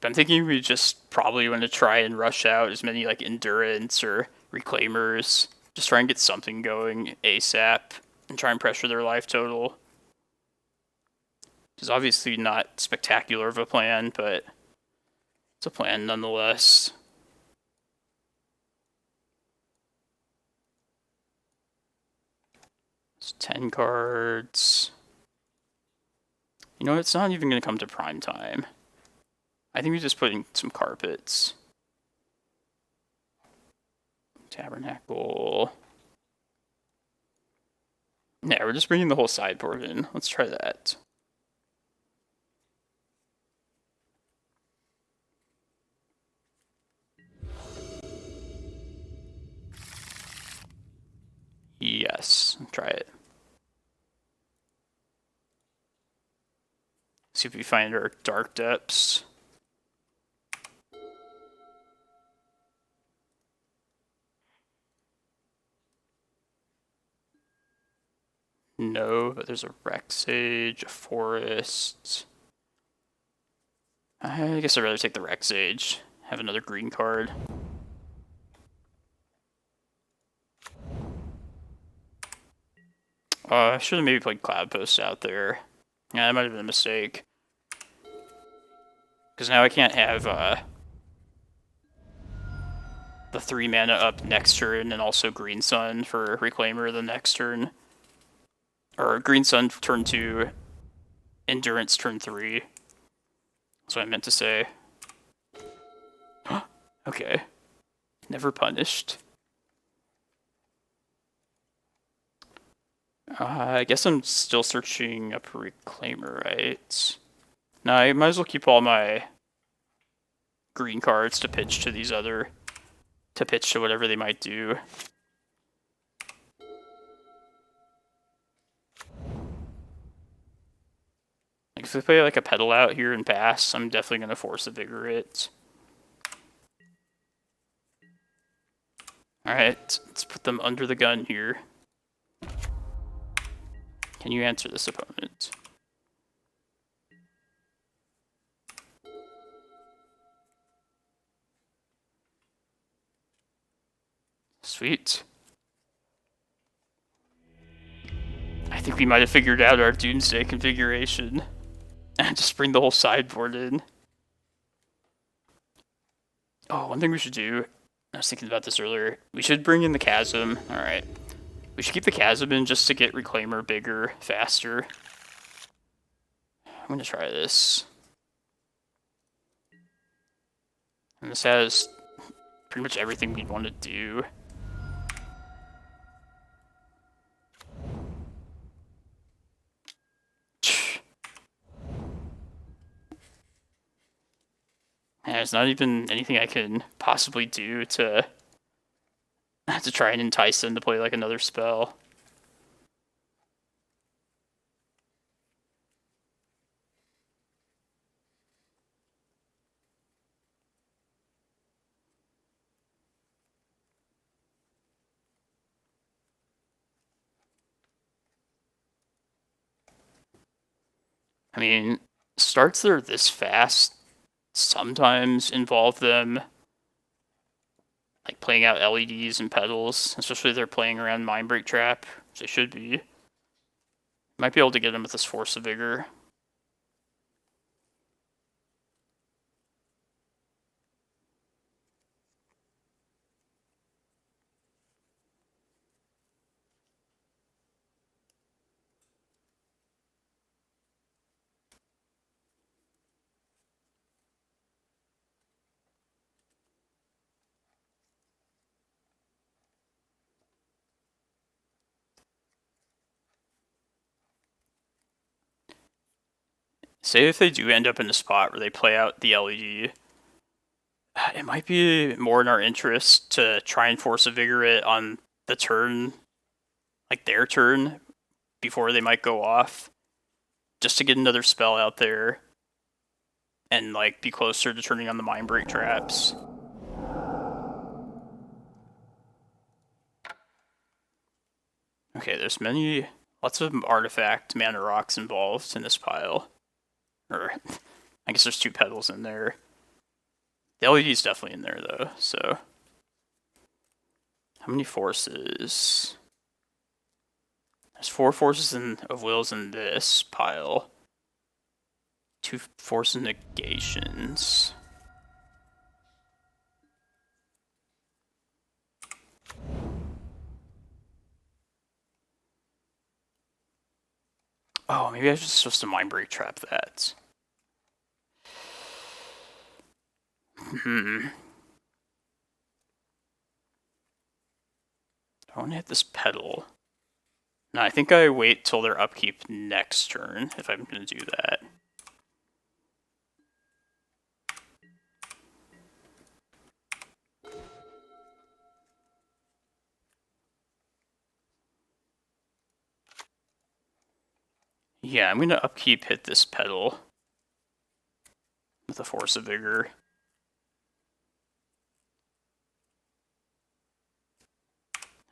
But I'm thinking we just probably want to try and rush out as many like Endurance or Reclaimers. Just try and get something going ASAP and try and pressure their life total. Which is obviously not spectacular of a plan, but it's a plan nonetheless. It's 10 cards. You know, it's not even going to come to prime time. I think we're just putting some carpets. Tabernacle. Yeah, we're just bringing the whole sideboard in. Let's try that. Yes, try it. See if we find our dark depths. No, but there's a Rec Sage, a Forest. I guess I'd rather take the Rec Sage. Have another green card. I should have maybe played Cloudpost out there. Yeah, that might have been a mistake. Because now I can't have the 3 mana up next turn and also Green Sun for Reclaimer the next turn. Or Green Sun turn 2, Endurance turn 3. That's what I meant to say. Okay. Never punished. I guess I'm still searching up Reclaimer, right? No, I might as well keep all my green cards to pitch to these other... to pitch to whatever they might do. Like if they play like a Pedal out here and pass, I'm definitely going to Force of Vigor it. Alright, let's put them under the gun here. Can you answer this opponent? Sweet. I think we might have figured out our Doomsday configuration. And just bring the whole sideboard in. Oh, one thing we should do, I was thinking about this earlier, we should bring in the Chasm. Alright. We should keep the Chasm in just to get Reclaimer bigger, faster. I'm gonna try this. And this has pretty much everything we want to do. And there's not even anything I can possibly do to try and entice them to play like another spell. I mean, starts that are this fast sometimes involve them like playing out LEDs and pedals, especially if they're playing around Mindbreak Trap, which they should be. Might be able to get them with this Force of Vigor. Say if they do end up in a spot where they play out the LED, it might be more in our interest to try and Force of Vigor it on the turn, like their turn, before they might go off, just to get another spell out there and like be closer to turning on the Mindbreak Traps. Okay, there's lots of artifact mana rocks involved in this pile. Or, I guess there's 2 petals in there. The LED's definitely in there, though, so... How many forces? There's 4 forces of wills in this pile. 2 force negations. Oh, maybe I was just supposed to Mindbreak Trap that. I want to hit this pedal. No, I think I wait till their upkeep next turn if I'm going to do that. Yeah, I'm going to upkeep hit this pedal with a Force of Vigor.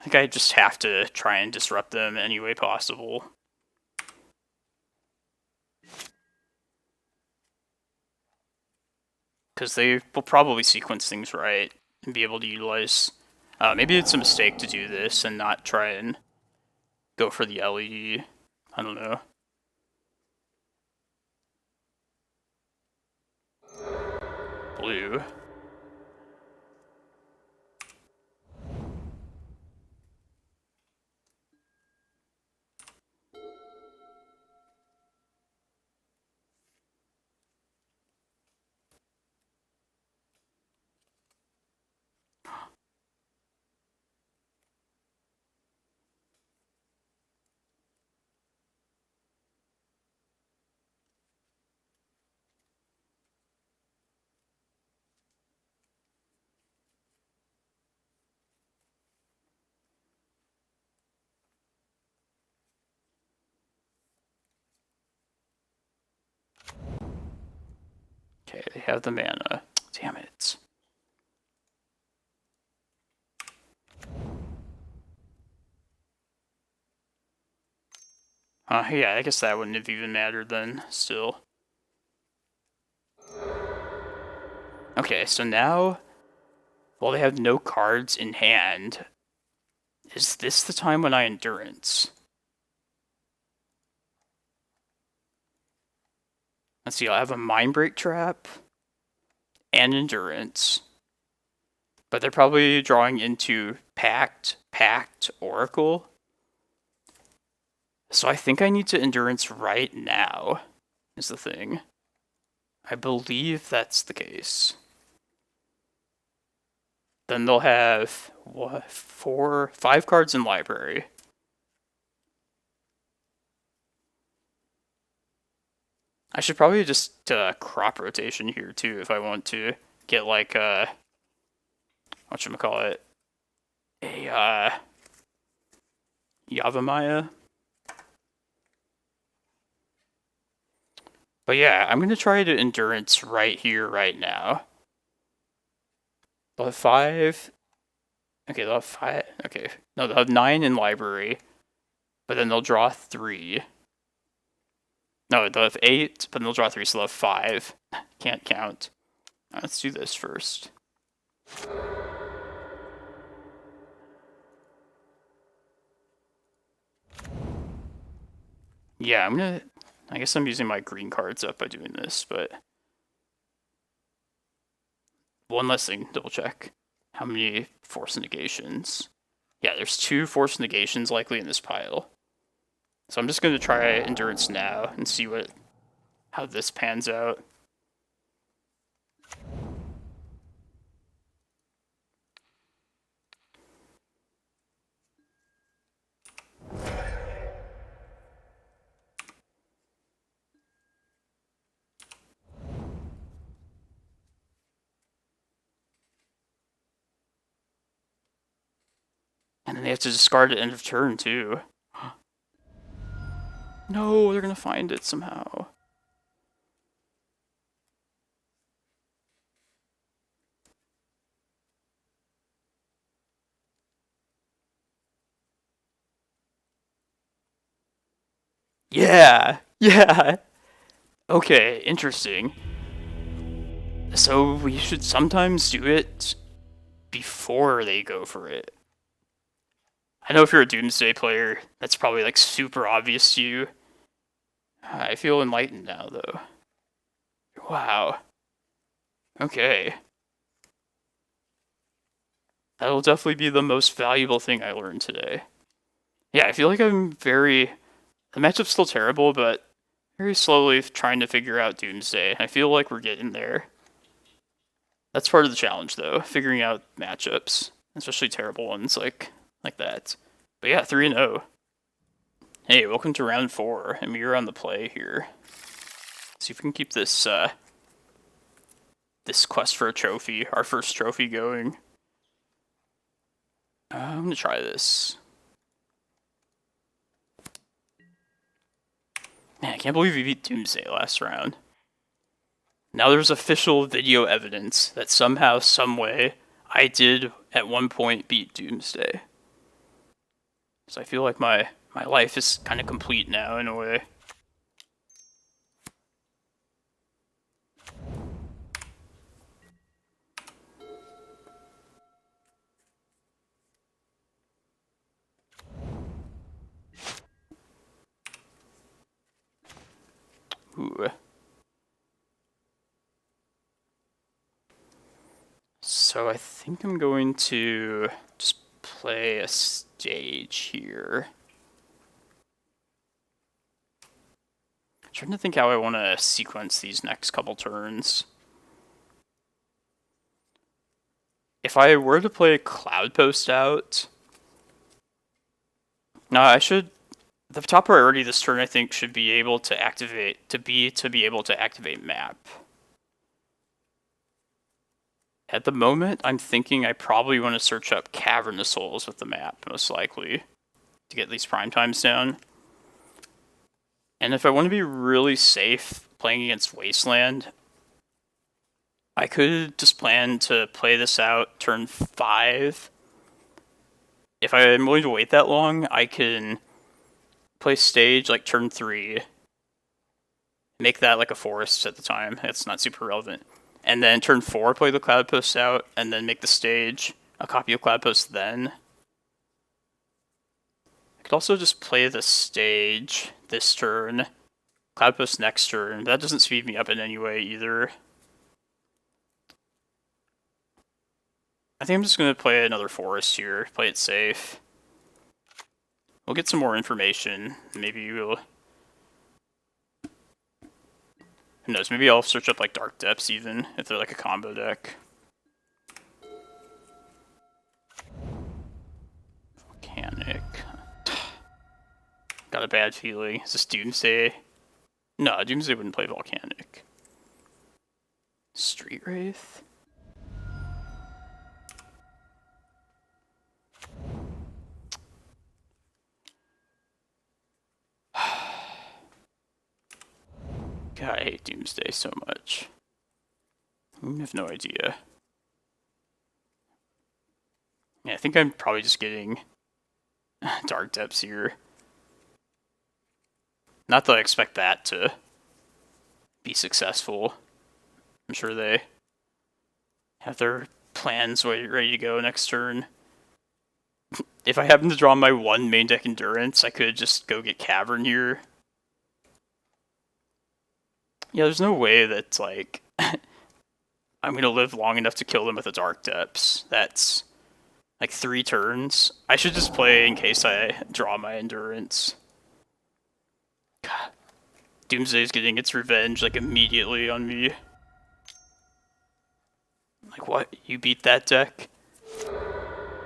I think I just have to try and disrupt them any way possible. Because they will probably sequence things right and be able to utilize... maybe it's a mistake to do this and not try and go for the LED. I don't know. Blue. Okay, they have the mana. Damn it. Yeah, I guess that wouldn't have even mattered then, still. Okay, so now, while they have no cards in hand, is this the time when I Endurance? Let's see, I'll have a Mindbreak Trap and Endurance. But they're probably drawing into Pact, Oracle. So I think I need to Endurance right now, is the thing. I believe that's the case. Then they'll have, 5 cards in library. I should probably just crop rotation here too if I want to get like whatchamacallit, a Yavimaya. But yeah, I'm gonna try to Endurance right here, right now. They'll have 5. Okay, they'll have 5. Okay, no, they'll have 9 in library, but then they'll draw 3. No, they'll have 8, but they'll draw 3, so they'll have 5. Can't count. Let's do this first. Yeah, I guess I'm using my green cards up by doing this, but one less thing, double check. How many force negations? Yeah, there's 2 force negations likely in this pile. So I'm just going to try Endurance now and see how this pans out. And then they have to discard at end of turn, too. No, they're going to find it somehow. Yeah! Yeah! Okay, interesting. So we should sometimes do it before they go for it. I know if you're a Doomsday player, that's probably like super obvious to you. I feel enlightened now, though. Wow. Okay. That'll definitely be the most valuable thing I learned today. Yeah, I feel like the matchup's still terrible, but very slowly trying to figure out Doomsday. I feel like we're getting there. That's part of the challenge, though, figuring out matchups, especially terrible ones like that. But yeah, 3-0. Hey, welcome to round 4, and we're on the play here. See if we can keep this this quest for a trophy, our first trophy, going. I'm gonna try this. Man, I can't believe we beat Doomsday last round. Now there's official video evidence that somehow, someway, I did at one point beat Doomsday. So I feel like my life is kind of complete now in a way. Ooh. So I think I'm going to just play a stage here. I'm trying to think how I want to sequence these next couple turns. If I were to play Cloudpost out, no, I should. The top priority this turn, I think, should be able to activate to be able to activate map. At the moment, I'm thinking I probably want to search up Cavern of Souls with the map, most likely, to get these prime times down. And if I want to be really safe playing against Wasteland, I could just plan to play this out turn 5. If I'm willing to wait that long, I can play stage like turn 3. Make that like a forest at the time. That's not super relevant. And then turn 4, play the Cloudpost out, and then make the stage a copy of Cloudpost then. I could also just play the stage this turn, Cloudpost next turn. That doesn't speed me up in any way either. I think I'm just going to play another forest here, play it safe. We'll get some more information. Maybe we'll... Who knows, maybe I'll search up like Dark Depths even, if they're like a combo deck. Volcanic. Got a bad feeling. Is this Doomsday? No, Doomsday wouldn't play Volcanic. Street Wraith? God, I hate Doomsday so much. I have no idea. Yeah, I think I'm probably just getting Dark Depths here. Not that I expect that to be successful. I'm sure they have their plans ready to go next turn. If I happen to draw my one main deck Endurance, I could just go get Cavern here. Yeah, there's no way that, like, I'm going to live long enough to kill them with a Dark Depths. That's, like, 3 turns. I should just play in case I draw my Endurance. God. Doomsday's getting its revenge, like, immediately on me. Like, what? You beat that deck?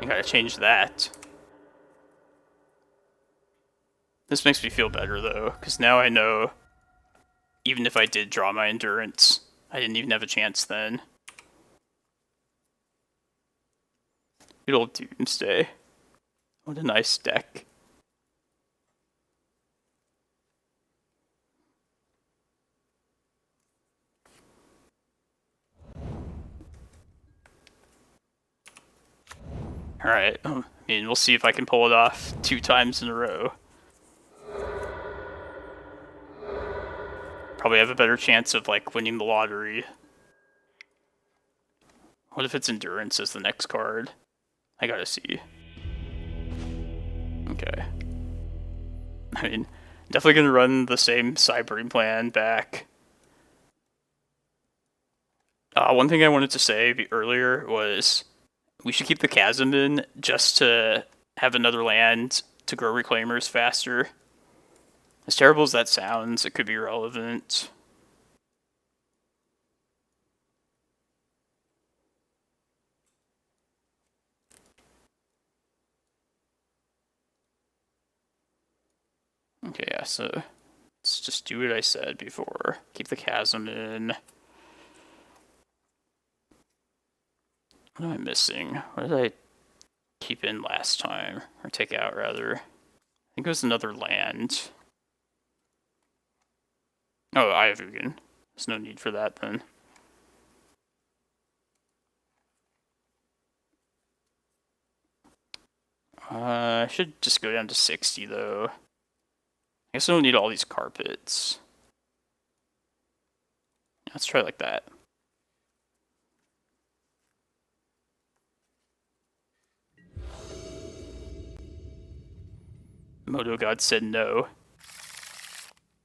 You gotta change that. This makes me feel better, though, because now I know, even if I did draw my Endurance, I didn't even have a chance then. Good old Doomsday. What a nice deck. Alright, I mean, we'll see if I can pull it off 2 times in a row. Probably have a better chance of, like, winning the lottery. What if it's Endurance as the next card? I gotta see. Okay. I mean, definitely gonna run the same Sideboard plan back. One thing I wanted to say earlier was we should keep the Chasm in just to have another land to grow Reclaimers faster. As terrible as that sounds, it could be relevant. Okay, yeah, so let's just do what I said before. Keep the Chasm in. What am I missing? What did I keep in last time? Or take out, rather? I think it was another land. Oh, Eye of Ugin. There's no need for that, then. I should just go down to 60, though. I guess I don't need all these carpets. Let's try like that. Moto God said no.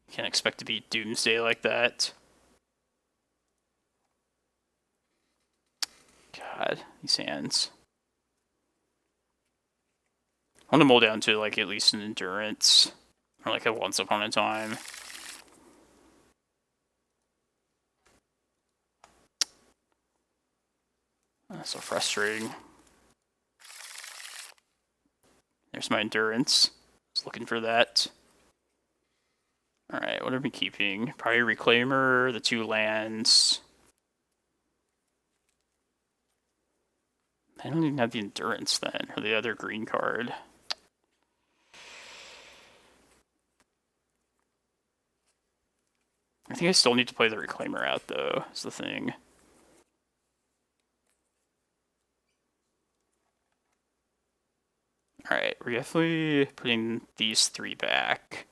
Can't expect to beat Doomsday like that. God, these hands. I want to mull down to, like, at least an Endurance. Or, like, a Once Upon a Time. That's so frustrating. There's my Endurance. Just looking for that. Alright, what are we keeping? Probably Reclaimer, the 2 lands. I don't even have the Endurance then, or the other green card. I think I still need to play the Reclaimer out, though, is the thing. Alright, we're definitely putting these 3 back.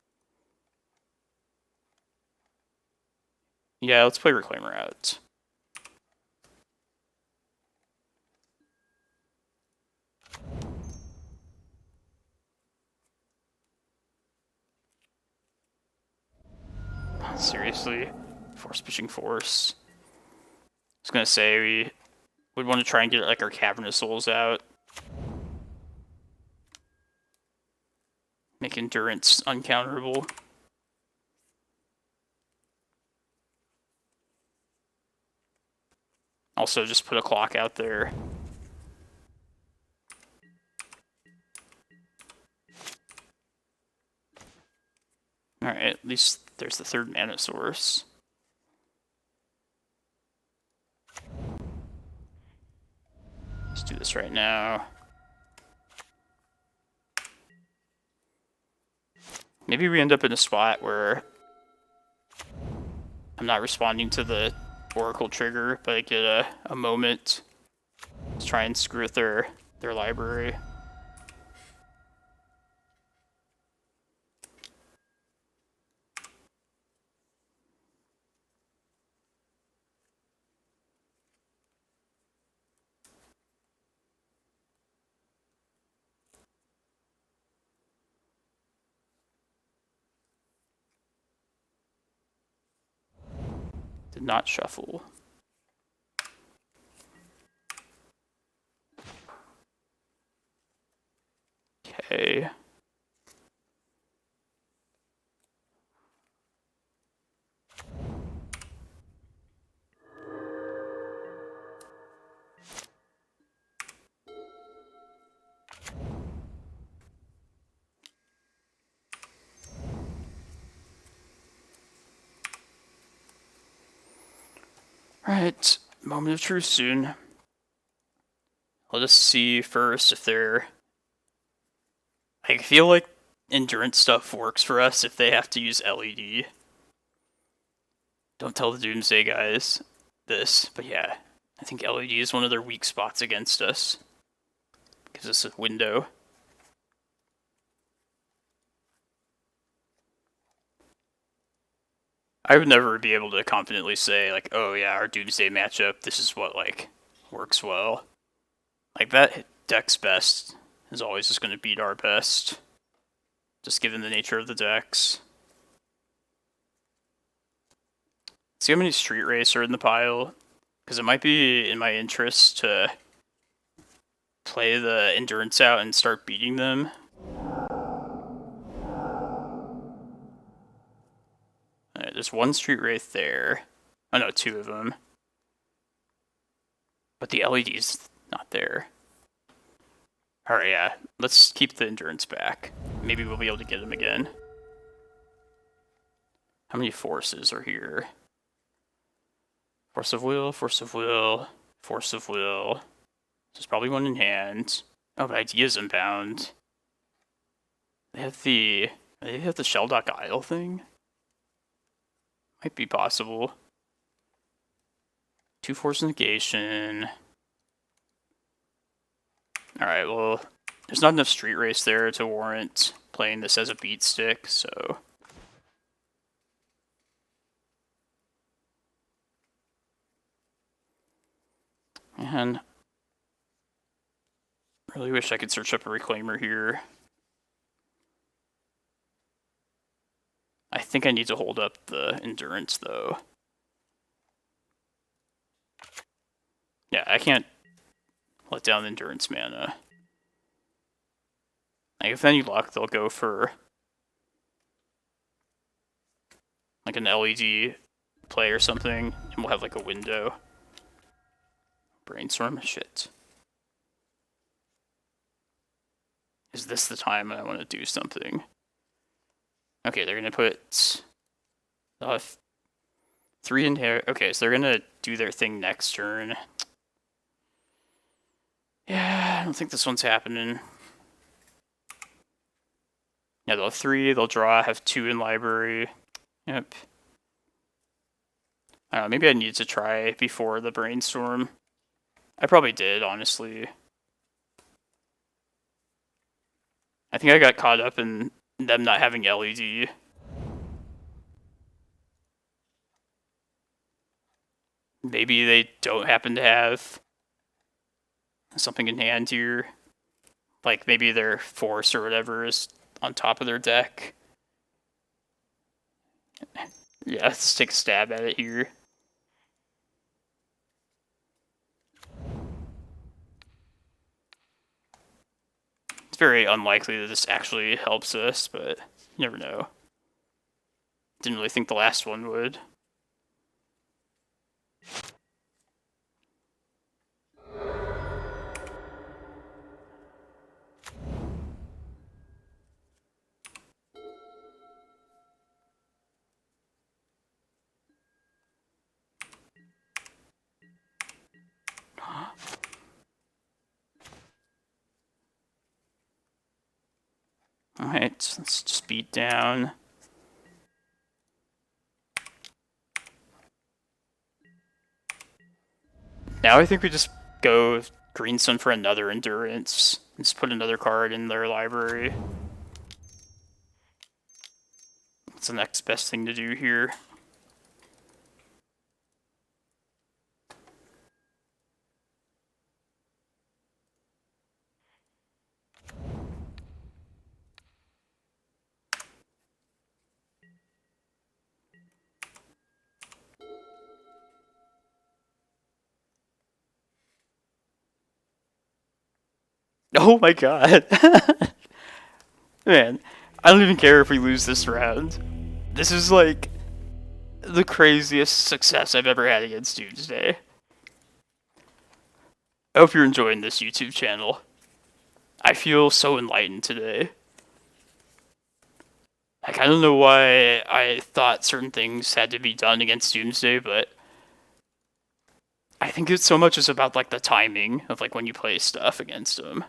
Yeah, let's play Reclaimer out. Seriously? Force pushing Force. I was gonna say we would want to try and get, like, our Cavern of Souls out. Make Endurance uncounterable. Also, just put a clock out there. Alright, at least there's the 3rd mana source. Let's do this right now. Maybe we end up in a spot where I'm not responding to the Oracle trigger, but I get a moment to try and screw with their library. Did not shuffle. Okay. Alright, moment of truth soon. I'll just see first if they're... I feel like endurance stuff works for us if they have to use LED. Don't tell the Doomsday guys this, but yeah, I think LED is one of their weak spots against us. Gives us a window. I would never be able to confidently say, like, oh yeah, our Doomsday matchup, this is what, like, works well. Like, that deck's best is always just going to beat our best. Just given the nature of the decks. See how many Street Race are in the pile? Because it might be in my interest to play the Endurance out and start beating them. Alright, there's one Street Wraith there. Oh no, two of them. But the LED's not there. Alright, yeah. Let's keep the Endurance back. Maybe we'll be able to get him again. How many forces are here? Force of Will, Force of Will, Force of Will. There's probably one in hand. Oh, but Idea's inbound. They have the Shelldock Isle thing? Might be possible. 2 force negation. Alright, well, there's not enough Street Race there to warrant playing this as a beat stick, so... Man, really wish I could search up a Reclaimer here. I think I need to hold up the Endurance, though. Yeah, I can't let down the Endurance mana. Like, if any luck, they'll go for like an LED play or something, and we'll have like a window. Brainstorm? Shit. Is this the time I want to do something? Okay, they're gonna put 3 in here. Okay, so they're gonna do their thing next turn. Yeah, I don't think this one's happening. Yeah, they'll have 3, they'll draw, have 2 in library. Yep. I don't know, maybe I need to try before the brainstorm. I probably did, honestly. I think I got caught up in them not having LED. Maybe they don't happen to have something in hand here. Like, maybe their force or whatever is on top of their deck. Yeah, let's take a stab at it here. It's very unlikely that this actually helps us, but you never know. Didn't really think the last one would. Alright, let's just beat down. Now I think we just go Green Sun for another Endurance. And just put another card in their library. That's the next best thing to do here. Oh my god. Man, I don't even care if we lose this round. This is like the craziest success I've ever had against Doomsday. I hope you're enjoying this YouTube channel. I feel so enlightened today. Like, I don't know why I thought certain things had to be done against Doomsday, but I think it's so much is about, like, the timing of, like, when you play stuff against him.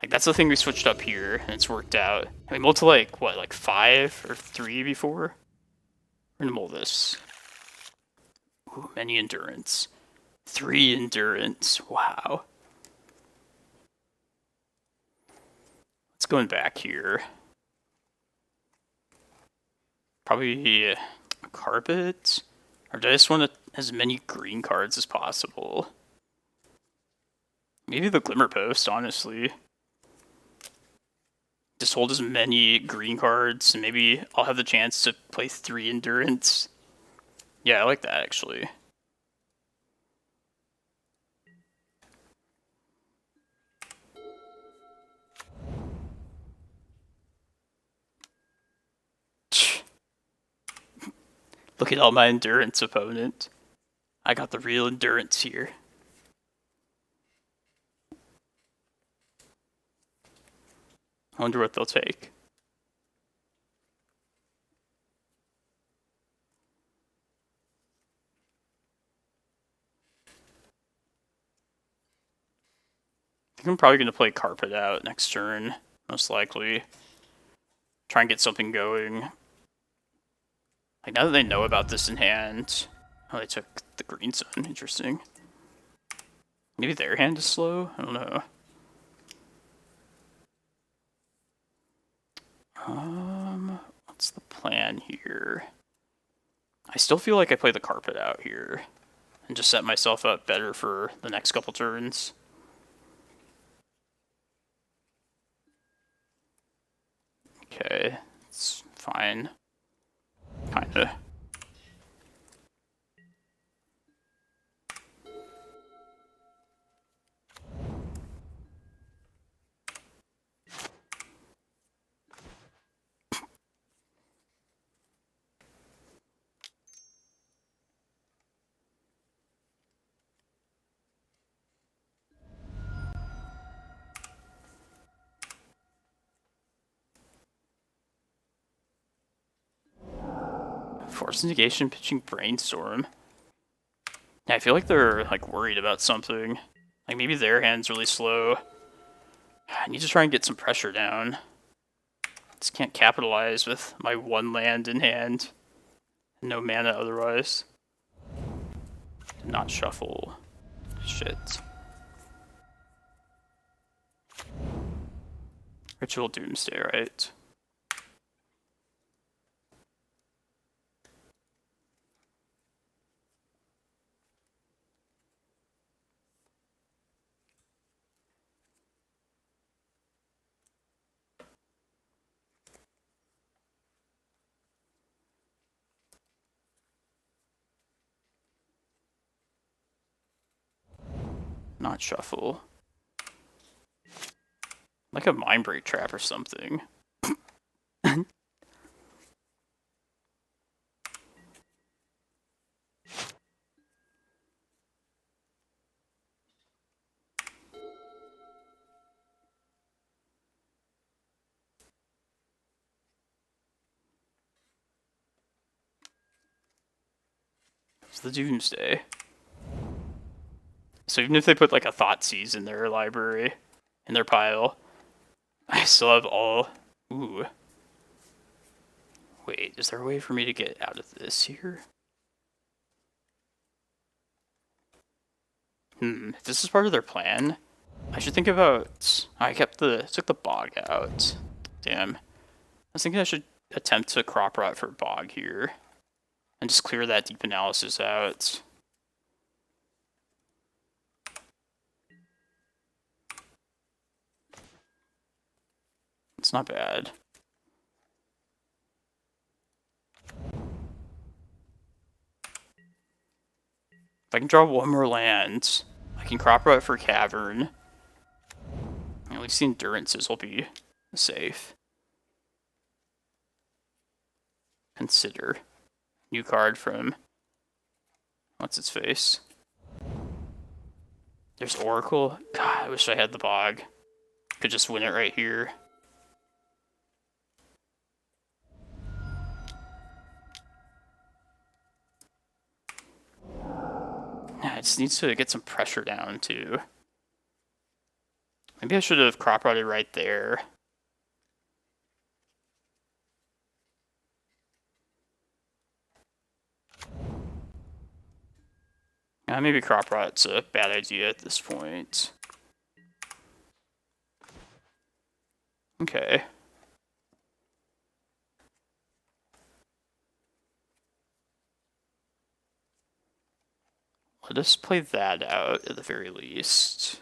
Like, that's the thing we switched up here, and it's worked out. I mean, mulled to, like, what, like 5 or 3 before? We're gonna mull this. Ooh, many endurance. 3 endurance. Wow. Let's go back here. Probably a carpet? Or do I just want as many green cards as possible? Maybe the Glimmerpost, honestly. Just hold as many green cards, and maybe I'll have the chance to play 3 endurance. Yeah, I like that, actually. Look at all my endurance, opponent. I got the real endurance here. I wonder what they'll take. I think I'm probably going to play Carpet out next turn, most likely. Try and get something going. Like, now that they know about this in hand... Oh, they took the green sun. Interesting. Maybe their hand is slow? I don't know. What's the plan here? I still feel like I play the carpet out here. And just set myself up better for the next couple turns. Okay, it's fine. Kinda. Force negation, pitching brainstorm. Yeah, I feel like they're like worried about something. Like maybe their hand's really slow. I need to try and get some pressure down. Just can't capitalize with my 1 land in hand. No mana otherwise. Did not shuffle. Shit. Ritual Doomsday, right? Not shuffle. Like a Mindbreak Trap or something. It's the Doomsday. So even if they put like a Thoughtseize in their library, in their pile, I still have all... Ooh. Wait, is there a way for me to get out of this here? If this is part of their plan, I should think about... took the Bog out. Damn. I was thinking I should attempt to crop rot for Bog here. And just clear that deep analysis out. It's not bad. If I can draw 1 more land, I can crop rot for Cavern. least the endurances will be safe. Consider. New card from... what's its face? There's Oracle. God, I wish I had the Bog. Could just win it right here. Yeah, it just needs to get some pressure down, too. Maybe I should have crop rotted right there. Maybe crop rot's a bad idea at this point. Okay. Let us play that out at the very least.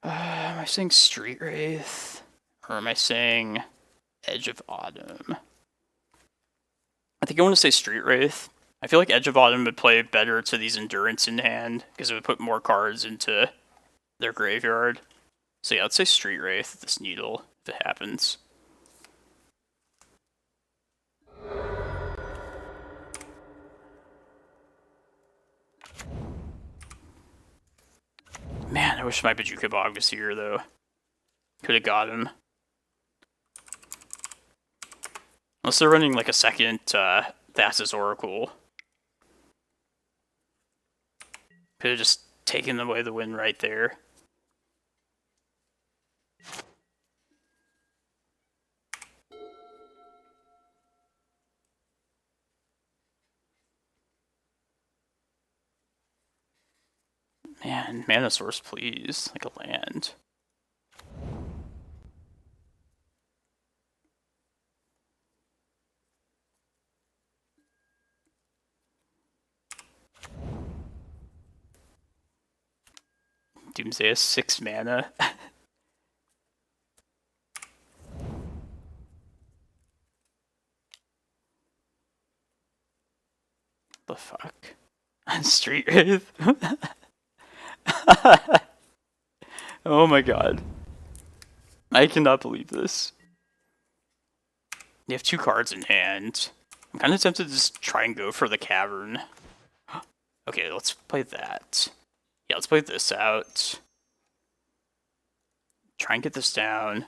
Am I saying Street Wraith? Or am I saying Edge of Autumn? I think I want to say Street Wraith. I feel like Edge of Autumn would play better to these Endurance in hand, because it would put more cards into their graveyard. So yeah, let's say Street Wraith, this Needle, if it happens. Man, I wish my Bojuka Bog was here, though. Could have got him. Unless they're running like a second Thassa's Oracle. Could have just taken away the win right there. Man, mana source, please. Like a land. Doomsday has 6 mana. The fuck? Street Wraith? Oh my god. I cannot believe this. They have 2 cards in hand. I'm kind of tempted to just try and go for the Cavern. Okay, let's play that. Yeah, let's play this out. Try and get this down.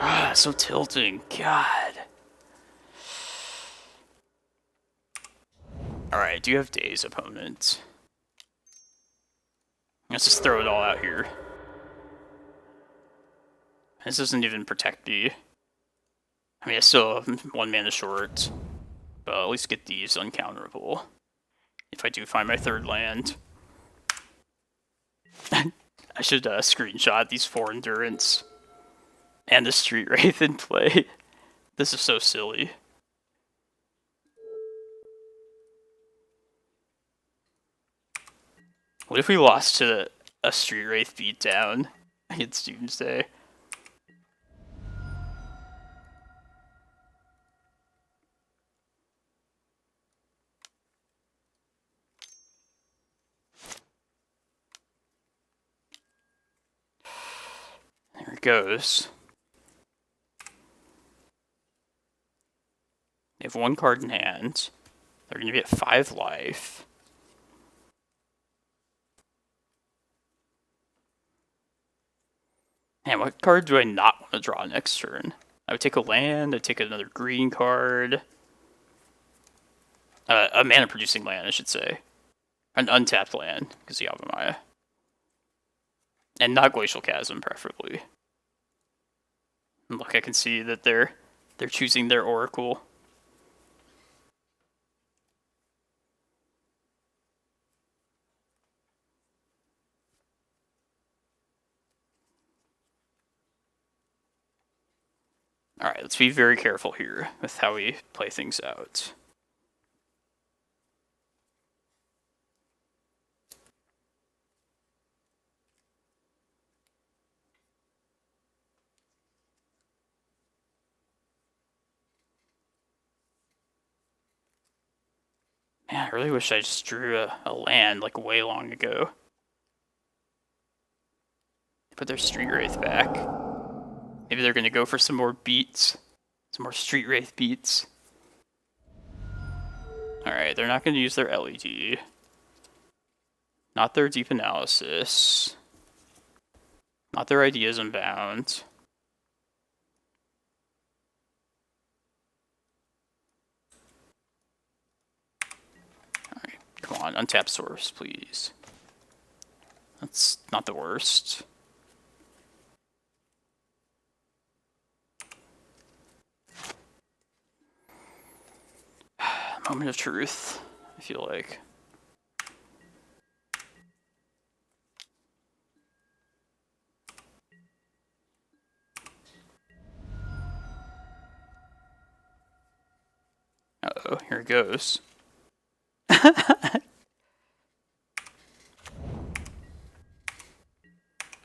Ah, so tilting. God. Alright, do you have days, opponent? Let's just throw it all out here. This doesn't even protect me. I mean, I still have 1 mana short. But at least get these uncounterable. If I do find my 3rd land. I should screenshot these 4 Endurance. And the Street Wraith in play. This is so silly. What if we lost to a Street Wraith beatdown against Doomsday? There it goes. They have 1 card in hand. They're going to be at 5 life. Man, what card do I not want to draw next turn? I would take a land, I'd take another green card. A mana-producing land, I should say. An untapped land, because Yavimaya. And not Glacial Chasm, preferably. And look, I can see that they're choosing their Oracle. Alright, let's be very careful here with how we play things out. I really wish I just drew a land like way long ago. Put their Street Wraith back. Maybe they're gonna go for some more beats. Some more Street Wraith beats. Alright, they're not gonna use their LED. Not their Deep Analysis. Not their Ideas Unbound. Alright, come on, untap Source, please. That's not the worst. Moment of truth, I feel like. Uh-oh, here it goes.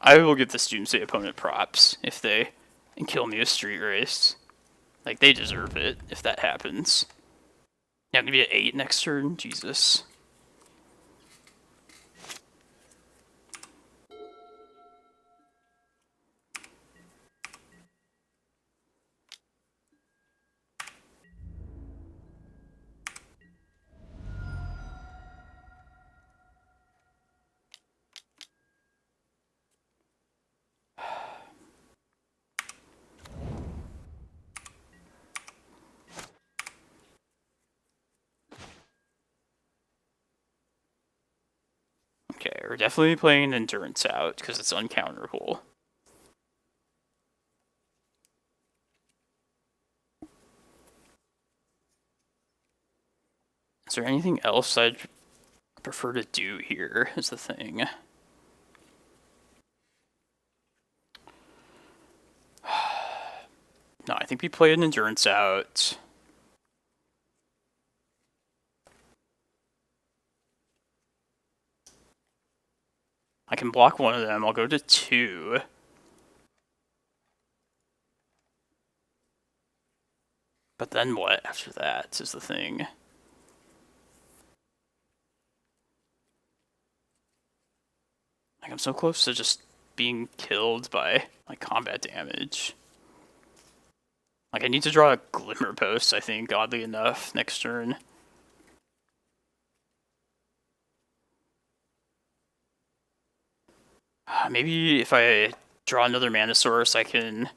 I will give this Doomsday opponent props if they kill me with Street Race. Like, they deserve it if that happens. Yeah, I'm gonna be at 8 next turn. Jesus. Okay, we're definitely playing Endurance out because it's uncounterable. Is there anything else I'd prefer to do here, is the thing. No, I think we play an Endurance out. I can block one of them. I'll go to 2. But then what after that is the thing. Like, I'm so close to just being killed by like combat damage. Like, I need to draw a Glimmerpost, I think, oddly enough, next turn. Maybe if I draw another Mana Source, I can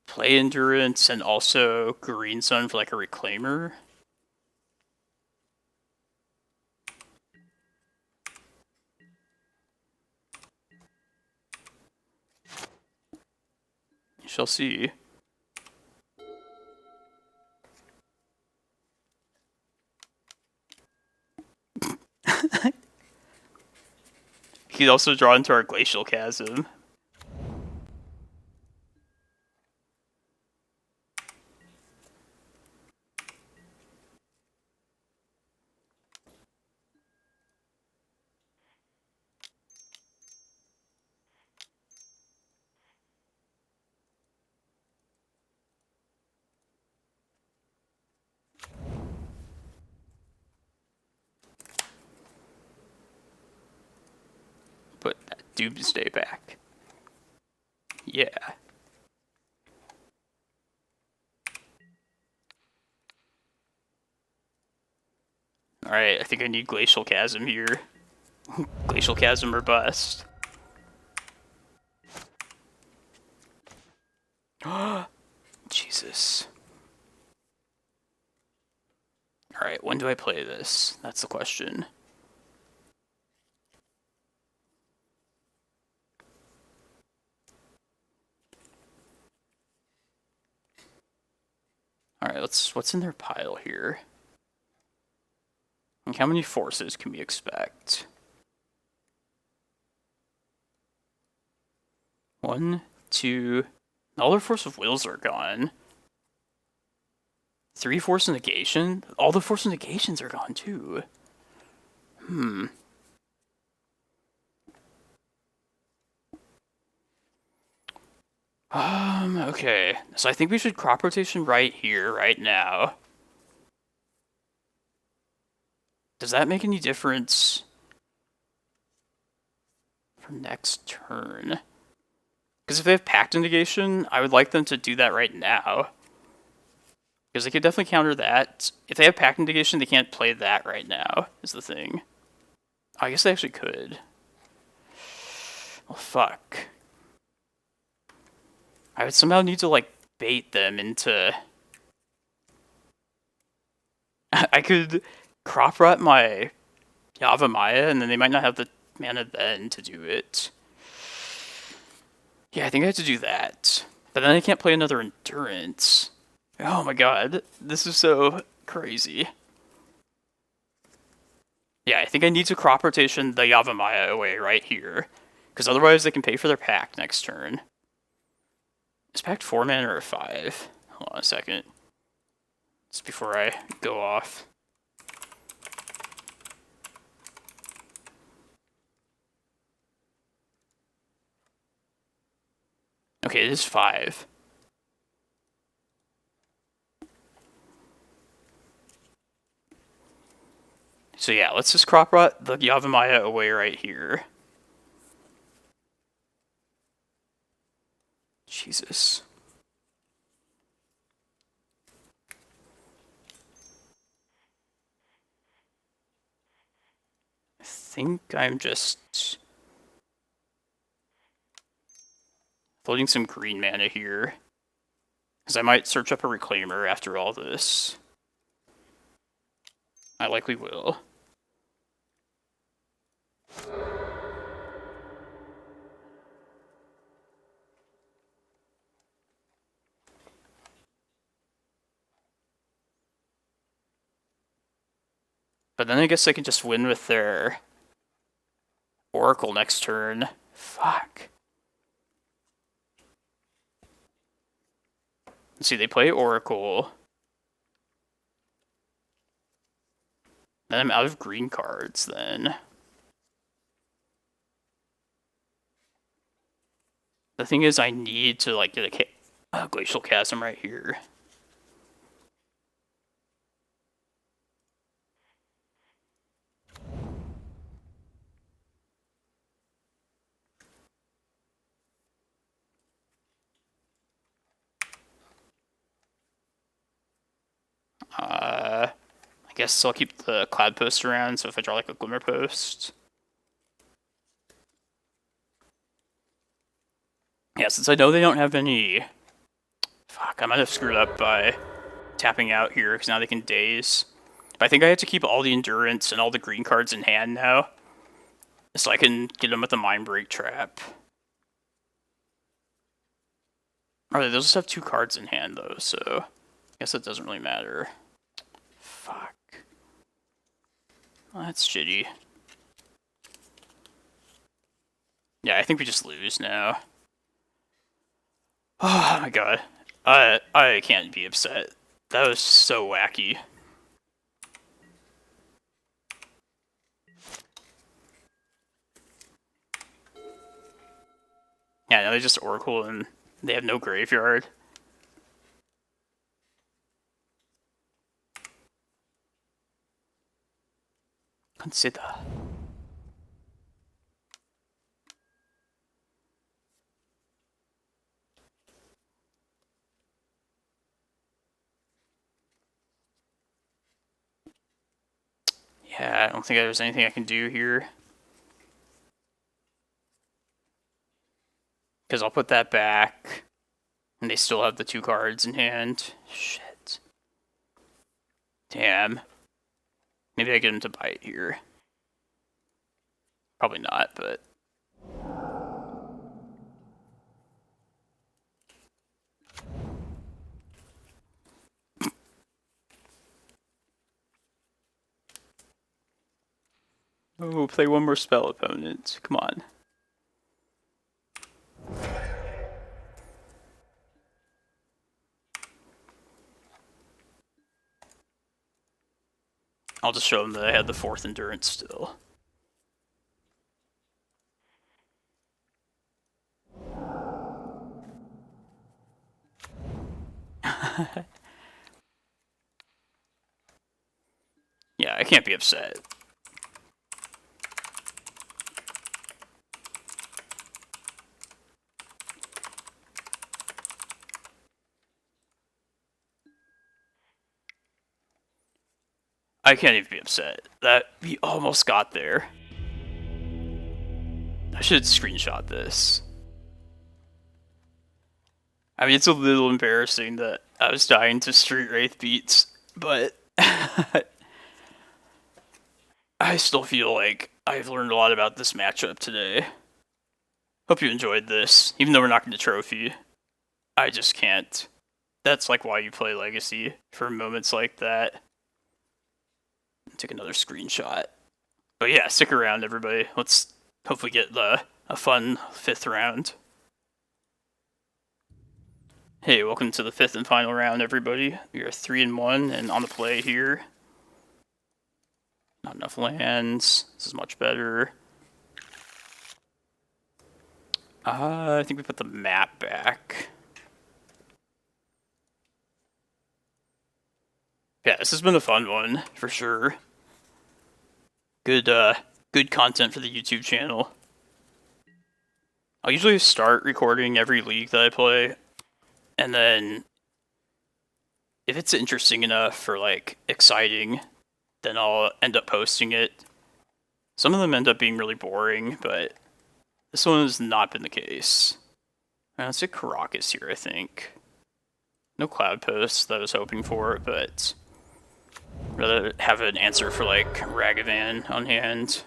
play Endurance and also Green Sun for like a Reclaimer. You shall see. He'd also draw into our Glacial Chasm. Put that Doomsday back. Yeah. Alright, I think I need Glacial Chasm here. Glacial Chasm or bust. Jesus. Alright, when do I play this? That's the question. Alright, what's in their pile here? Like, how many forces can we expect? 1, 2... All their Force of Wills are gone. 3 Force of Negation? All the Force of Negations are gone too. Okay. So I think we should crop rotation right here, right now. Does that make any difference for next turn? Because if they have Pact Negation, I would like them to do that right now. Because they could definitely counter that. If they have Pact Negation, they can't play that right now, is the thing. I guess they actually could. Oh, fuck. I would somehow need to, like, bait them into... I could crop rot my Yavimaya, and then they might not have the mana then to do it. Yeah, I think I have to do that. But then I can't play another Endurance. Oh my god, this is so crazy. Yeah, I think I need to crop rotation the Yavimaya away right here. Because otherwise they can pay for their Pact next turn. Is Pact 4 mana or 5? Hold on a second. Just before I go off. Okay, it is 5. So yeah, let's just crop rot the Yavimaya away right here. Jesus. I think I'm just floating some green mana here. Because I might search up a Reclaimer after all this. I likely will. But then I guess I can just win with their Oracle next turn. Fuck. Let's see, they play Oracle. Then I'm out of green cards then. The thing is, I need to like get a Glacial Chasm right here. I guess I'll keep the Cloudpost around, so if I draw like a Glimmerpost. Yeah, since I know they don't have any... Fuck, I might have screwed up by tapping out here, because now they can daze. But I think I have to keep all the Endurance and all the green cards in hand now, so I can get them with the Mindbreak Trap. Alright, they'll just have 2 cards in hand, though, so... I guess it doesn't really matter. Fuck. Well, that's shitty. Yeah, I think we just lose now. Oh my god. I can't be upset. That was so wacky. Yeah, now they just Oracle and they have no graveyard. Consider. Yeah, I don't think there's anything I can do here. Because I'll put that back. And they still have the 2 cards in hand. Shit. Damn. Maybe I get him to bite here. Probably not, but... Oh, play one more spell, opponent. Come on. I'll just show them that I had the 4th Endurance still. Yeah, Yeah, I can't be upset. I can't even be upset that we almost got there. I should screenshot this. I mean, it's a little embarrassing that I was dying to Street Wraith beats, but I still feel like I've learned a lot about this matchup today. Hope you enjoyed this, even though we're not going to trophy. I just can't. That's like why you play Legacy, for moments like that. Take another screenshot. But yeah, stick around, everybody. Let's hopefully get a fun 5th round. Hey, welcome to the 5th and final round, everybody. We are 3-1 and on the play here. Not enough lands. This is much better. I think we put the map back. Yeah, this has been a fun one, for sure. Good content for the YouTube channel. I'll usually start recording every league that I play, and then if it's interesting enough or like exciting, then I'll end up posting it. Some of them end up being really boring, but this one has not been the case. Let's get Karakas here, I think. No Cloudpost that I was hoping for, but rather have an answer for like Ragavan on hand.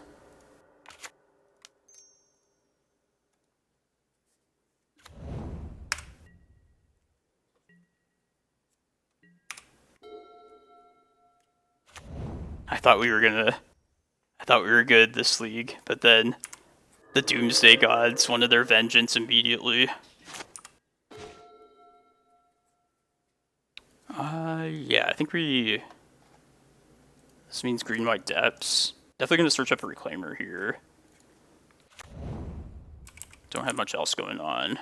I thought we were good this league, but then the Doomsday gods wanted their vengeance immediately. Yeah, I think this means green-white depths. Definitely gonna search up a Reclaimer here. Don't have much else going on.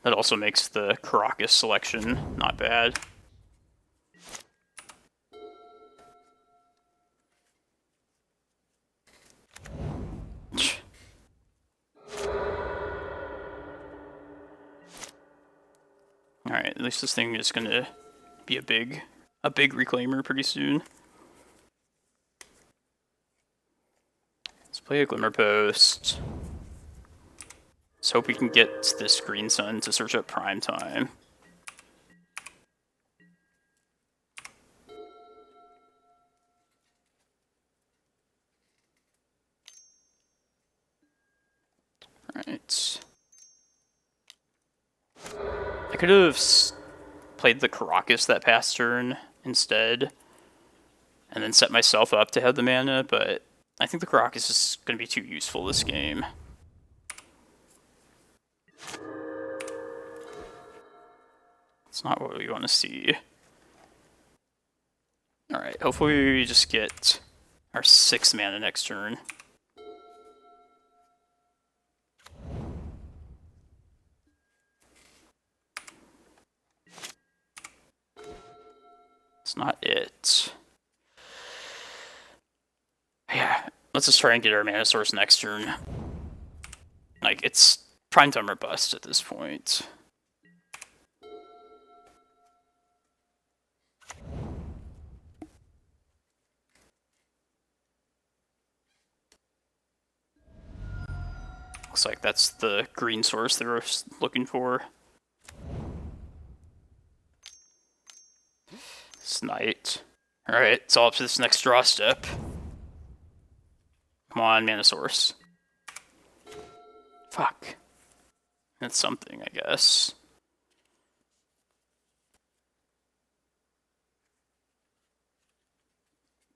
That also makes the Karakas selection not bad. Alright, at least this thing is gonna be a big Reclaimer pretty soon. Let's play a Glimmerpost. Let's hope we can get this Green Sun to search up Prime Time. Alright. I could have played the Karakas that past turn instead, and then set myself up to have the mana, but I think the Karakas is going to be too useful this game. It's not what we want to see. Alright, hopefully we just get our 6th mana next turn. It's not it. Yeah, let's just try and get our mana source next turn. Like, it's Prime Time or bust at this point. Looks like that's the green source they were looking for. Snite. Alright, it's all up to this next draw step. Come on, mana source. Fuck. That's something, I guess.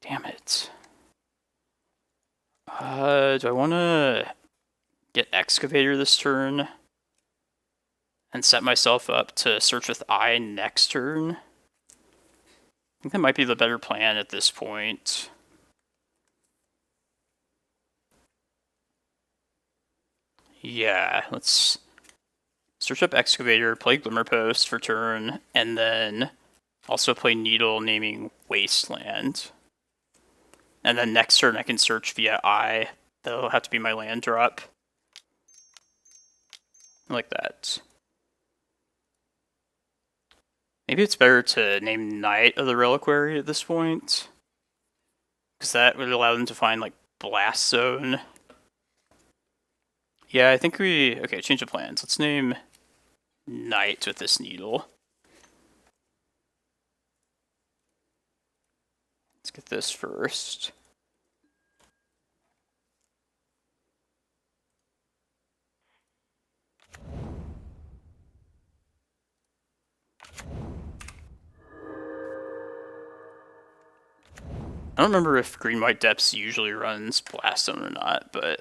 Damn it. Do I want to get Excavator this turn and set myself up to search with Eye next turn? I think that might be the better plan at this point. Yeah, let's search up Excavator, play Glimmerpost for turn, and then also play Needle, naming Wasteland. And then next turn I can search via Eye. That'll have to be my land drop. Like that. Maybe it's better to name Knight of the Reliquary at this point, because that would allow them to find, like, Blast Zone. Yeah, I think we... Okay, change of plans. Let's name Knight with this Needle. Let's get this first. I don't remember if Green-White Depths usually runs Blast Zone or not, but...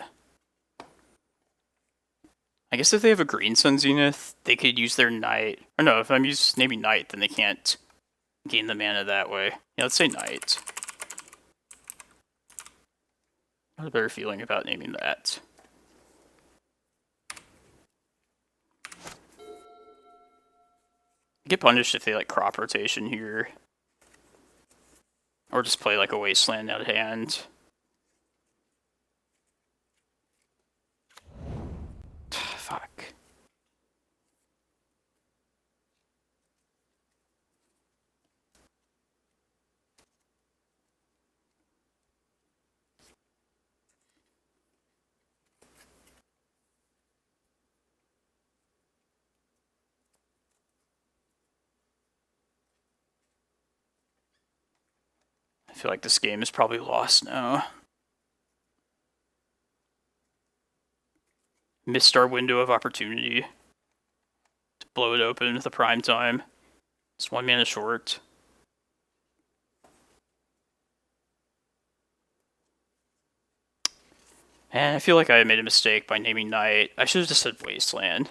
I guess if they have a Green Sun Zenith, they could use their Knight. Or no, if I'm naming Knight, then they can't gain the mana that way. Yeah, let's say Knight. I have a better feeling about naming that. Get punished if they, like, crop rotation here. Or just play, like, a Wasteland out of hand. Fuck. I feel like this game is probably lost now. Missed our window of opportunity to blow it open with the prime time. It's 1 mana short. And I feel like I made a mistake by naming Knight. I should have just said Wasteland.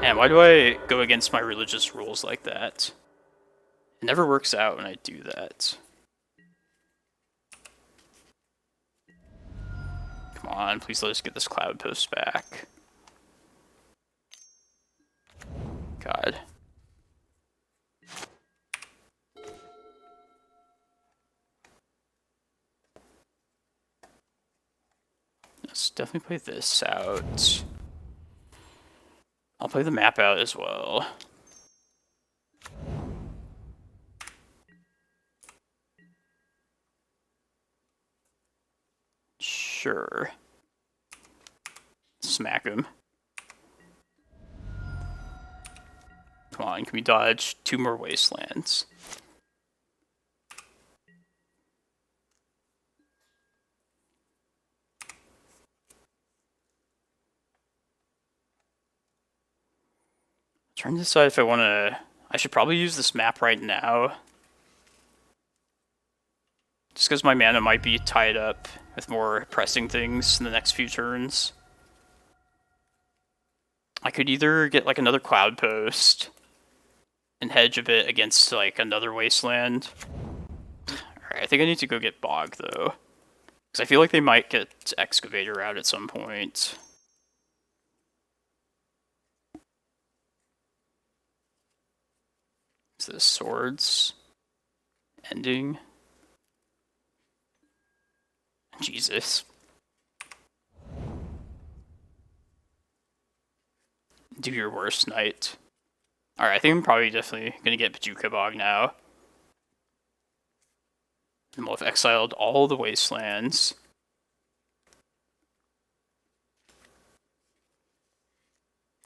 And why do I go against my religious rules like that? It never works out when I do that. Come on, please let us get this Cloudpost back. God. Let's definitely play this out. I'll play the map out as well. Sure. Smack him. Come on, can we dodge 2 more Wastelands? Trying to decide if I want to... I should probably use this map right now. Just because my mana might be tied up with more pressing things in the next few turns. I could either get, like, another Cloudpost and hedge a bit against, like, another Wasteland. Alright, I think I need to go get Bog, though. Because I feel like they might get Excavator out at some point. Is this Swords? Ending? Jesus. Do your worst, Knight. Alright, I think I'm probably definitely gonna get Bojuka Bog now. And we'll have exiled all the Wastelands.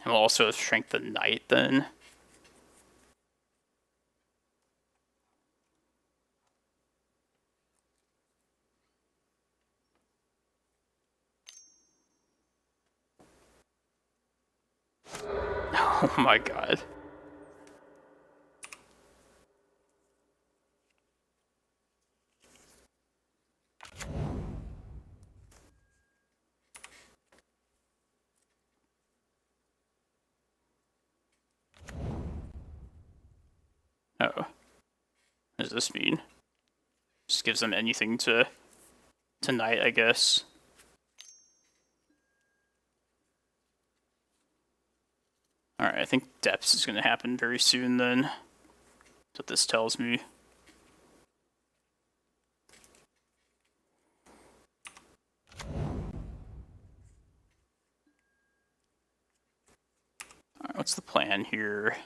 And we'll also have Strength the Knight then. Oh my god. Oh. What does this mean? Just gives them anything to Knight, I guess. Alright, I think Depths is going to happen very soon then. That's what this tells me. Alright, what's the plan here?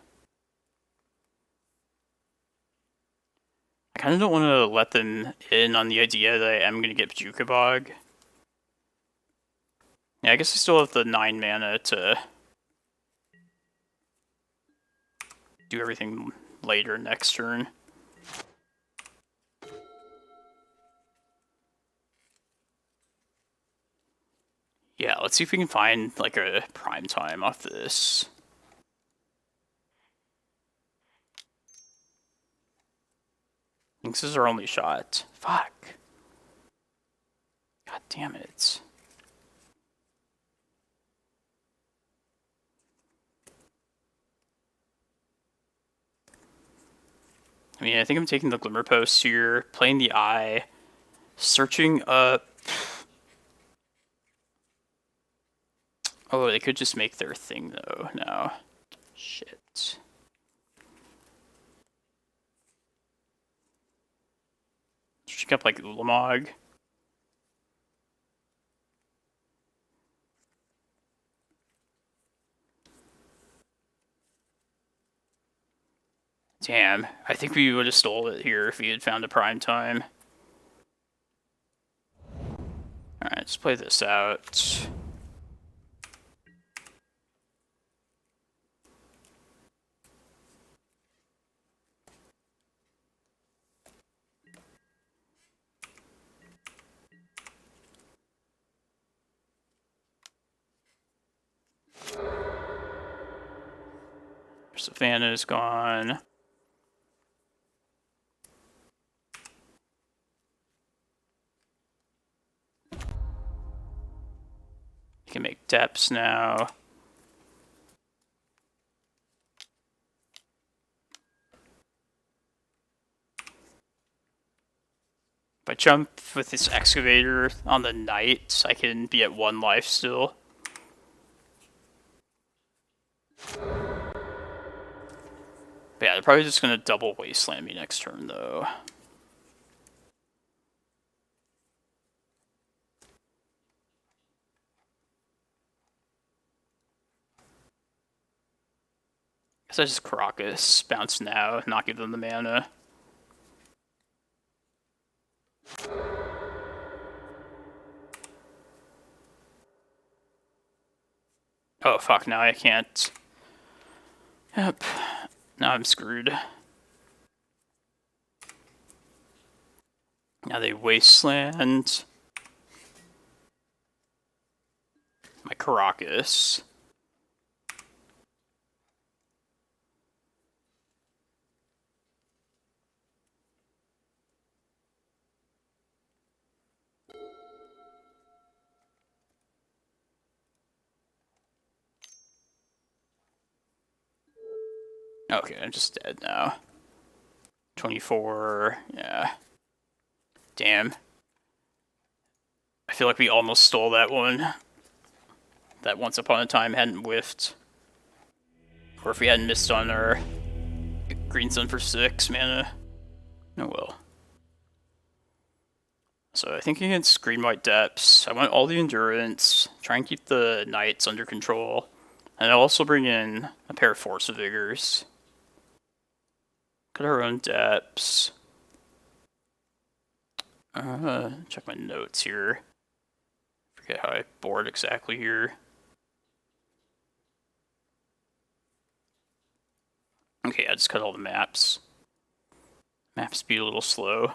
I kind of don't want to let them in on the idea that I am going to get Bojuka Bog. Yeah, I guess I still have the 9 mana to do everything later next turn. Yeah, let's see if we can find like a prime time off this. I think this is our only shot. Fuck. God damn it. I mean, I think I'm taking the Glimmerpost here, playing the Eye, searching up. Oh, they could just make their thing though now. Shit. Searching up like Ulamog. Damn, I think we would have stole it here if we had found a prime time. Alright, let's play this out. Savannah is gone. You can make depths now. If I jump with this excavator on the knight, I can be at 1 life still. But yeah, they're probably just gonna double wasteland me next turn though. Guess I just Karakas, bounce now, not give them the mana. Oh fuck, now I can't. Yep. Now I'm screwed. Now they wasteland my Karakas. Okay, I'm just dead now. 24, yeah. Damn. I feel like we almost stole that one. That Once Upon a Time hadn't whiffed. Or if we hadn't missed on our Green Sun for 6 mana. Oh well. So I think against Green-White Depths, I want all the Endurance, try and keep the Knights under control, and I'll also bring in a pair of Force of Vigors. Got our own Depths. Check my notes here. Forget how I board exactly here. Okay, I just cut all the maps. Map speed a little slow.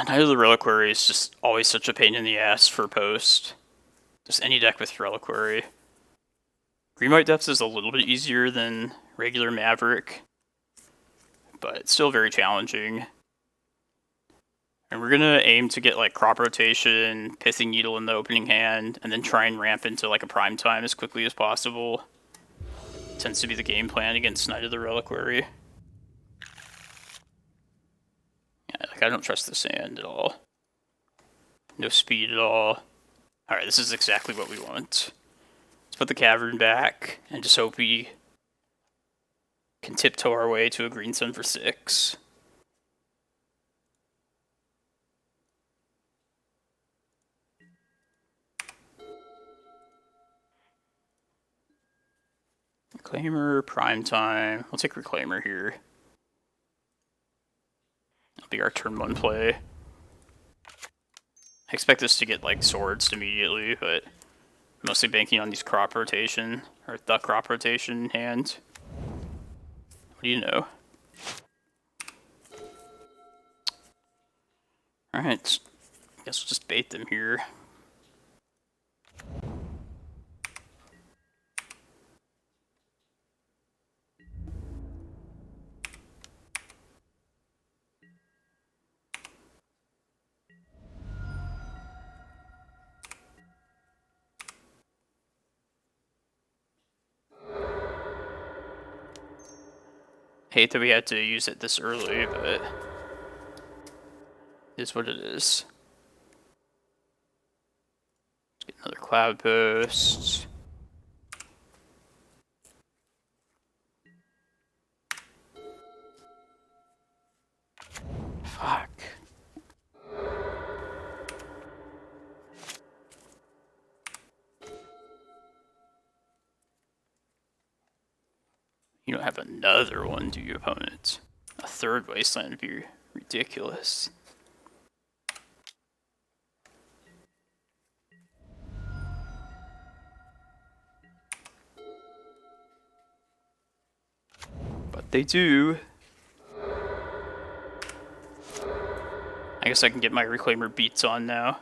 Knight of the Reliquary is just always such a pain in the ass for post. Just any deck with Reliquary. Green-White Depths is a little bit easier than regular Maverick, but it's still very challenging. And we're gonna aim to get like Crop Rotation, Pithing Needle in the opening hand, and then try and ramp into like a prime time as quickly as possible. Tends to be the game plan against Knight of the Reliquary. Yeah, like I don't trust the sand at all. No speed at all. Alright, this is exactly what we want. Let's put the cavern back and just hope we can tiptoe our way to a green sun for 6. Reclaimer, prime time. We'll take Reclaimer here. That'll be our turn 1 play. I expect this to get like swords immediately, but mostly banking on these crop rotation, or the crop rotation hand. What do you know? Alright, guess we'll just bait them here. Hate that we had to use it this early, but it is what it is. Let's get another Cloudpost. Fuck. You don't have another one, do you, opponent? A third wasteland would be ridiculous. But they do. I guess I can get my Reclaimer beats on now.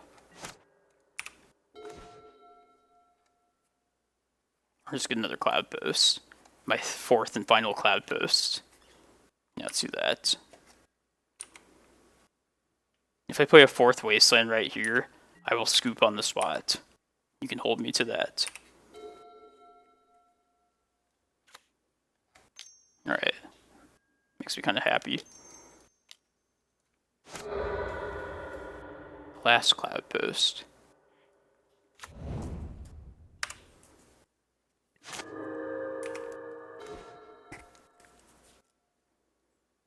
Or just get another Cloudpost. My 4th and final Cloudpost. Yeah, let's do that. If I play a 4th Wasteland right here, I will scoop on the spot. You can hold me to that. Alright. Makes me kind of happy. Last Cloudpost.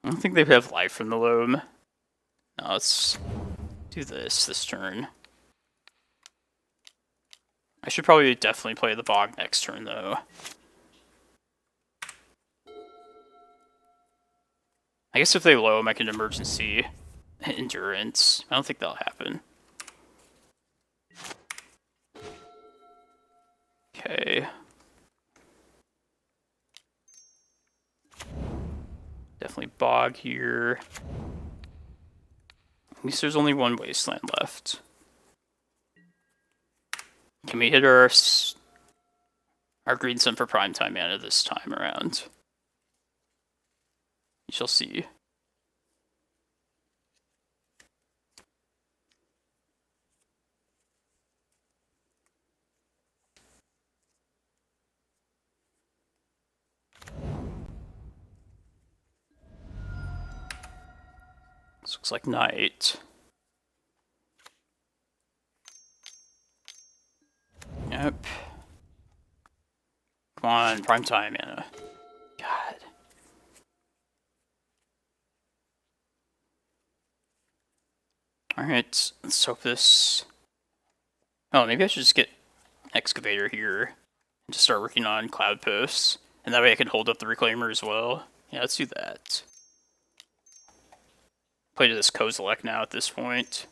I don't think they have life from the loam. No, let's do this turn. I should probably definitely play the Bog next turn, though. I guess if they loam, I can emergency endurance. I don't think that'll happen. Okay. Definitely Bog here. At least there's only one wasteland left. Can we hit our green sun for primetime mana this time around? You shall see. This looks like night. Yep. Come on, prime time, Anna. God. Alright, let's hope this... Oh, maybe I should just get Excavator here and just start working on Cloudposts. And that way I can hold up the Reclaimer as well. Yeah, let's do that. Play to this Kozilek now at this point.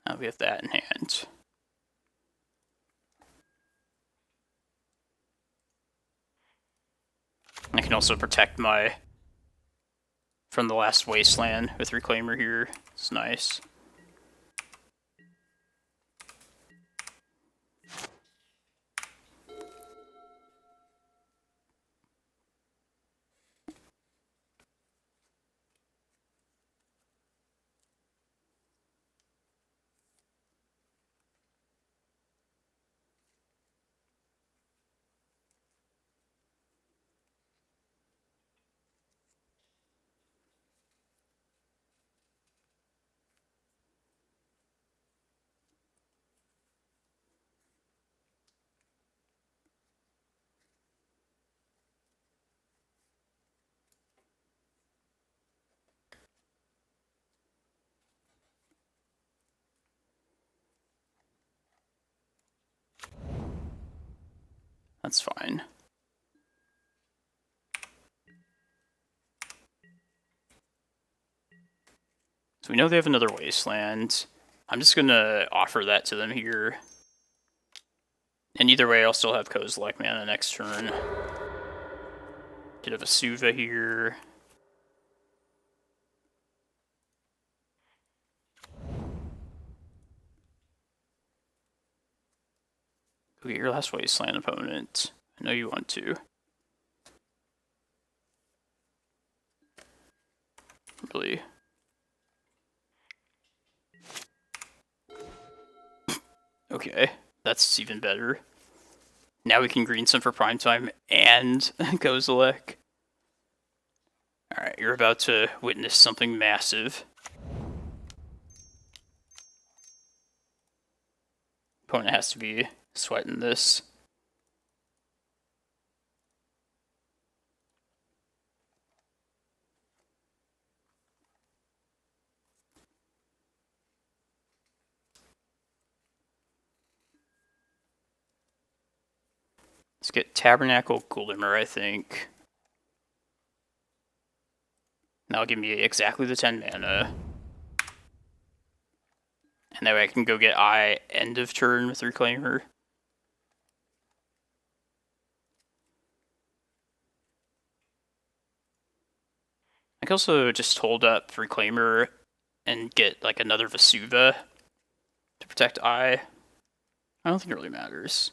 Now we have that in hand. I can also protect my... from the last wasteland with Reclaimer here. It's nice. That's fine. So we know they have another Wasteland. I'm just gonna offer that to them here. And either way, I'll still have Kozilek mana next turn. Get a Vesuva here. Go get your last Wasteland opponent. I know you want to. Really. Okay, that's even better. Now we can green some for Primetime and Kozilek. Alright, you're about to witness something massive. Opponent has to be sweating this. Let's get Tabernacle Glimmer, I think. That'll give me exactly the 10 mana. And that way I can go get Eye end of turn with Reclaimer. I can also just hold up Reclaimer and get like another Vesuva to protect Eye. I don't think it really matters.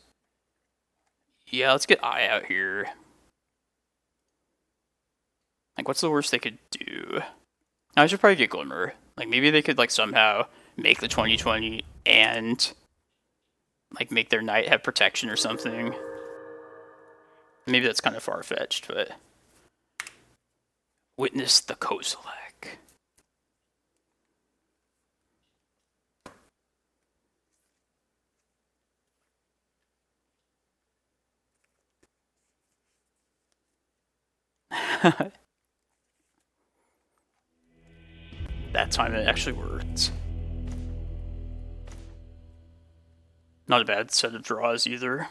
Yeah, let's get Eye out here. Like, what's the worst they could do? I should probably get Glimmer. Like, maybe they could, like, somehow make the 20/20 and, like, make their knight have protection or something. Maybe that's kind of far-fetched, but... Witness the Kozilek. That time it actually worked. Not a bad set of draws either.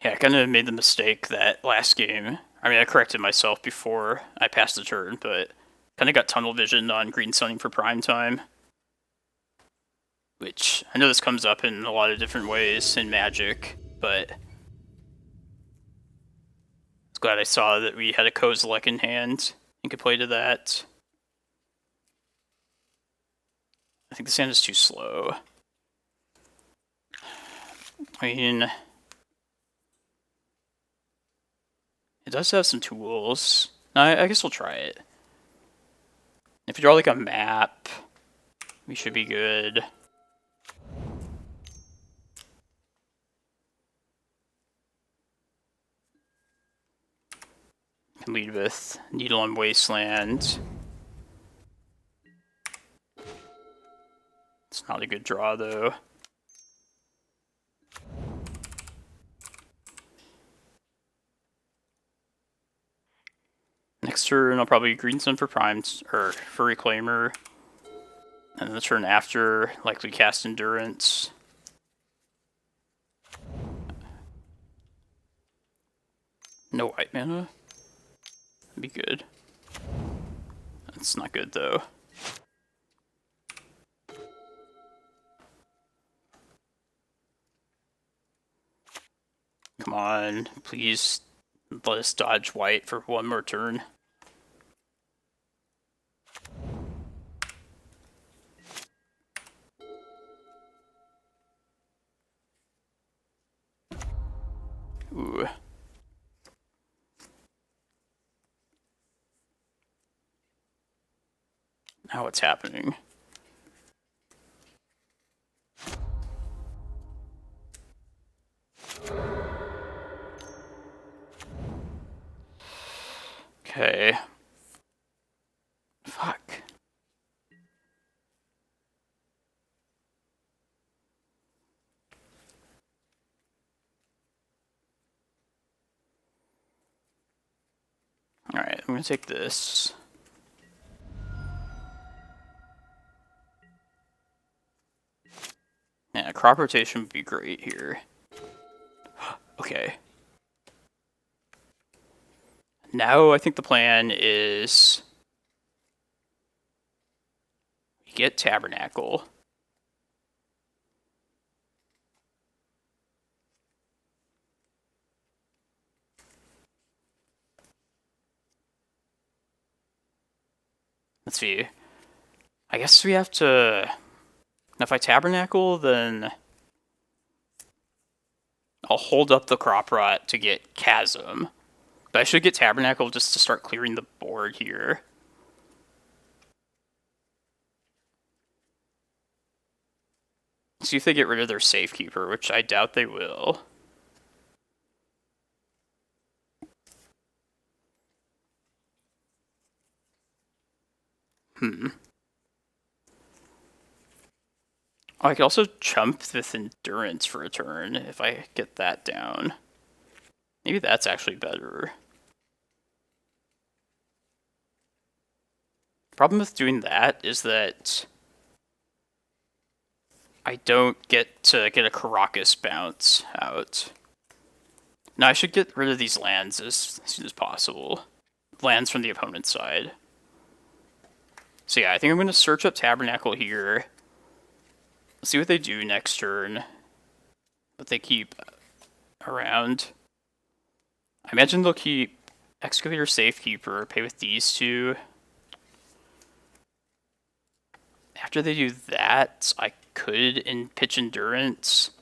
Yeah, I kind of made the mistake that last game. I mean, I corrected myself before I passed the turn, but kind of got tunnel vision on green sunning for prime time. Which, I know this comes up in a lot of different ways in Magic, but... I was glad I saw that we had a Kozilek in hand and could play to that. I think this hand is too slow. I mean... It does have some tools. I guess we'll try it. If we draw like a map, we should be good. Can lead with Needle on Wasteland. It's not a good draw though. Next turn I'll probably green sun for primes or for Reclaimer. And then the turn after, likely cast Endurance. No white mana? That'd be good. That's not good though. Come on, please let us dodge white for one more turn. Ooh. Now what's happening? Okay. Fuck. Alright, I'm gonna take this. Yeah, crop rotation would be great here. Okay. Now I think the plan is we get Tabernacle. Let's see. I guess we have to... If I Tabernacle, then I'll hold up the Crop Rot to get Chasm. But I should get Tabernacle just to start clearing the board here. See if they get rid of their Safekeeper, which I doubt they will. Oh, I could also chump with Endurance for a turn if I get that down. Maybe that's actually better. Problem with doing that is that I don't get to get a Karakas bounce out. Now I should get rid of these lands as soon as possible. Lands from the opponent's side. So yeah, I think I'm going to search up Tabernacle here. See what they do next turn. What they keep around. I imagine they'll keep Excavator, Safekeeper, pay with these two. After they do that, I could pitch Endurance.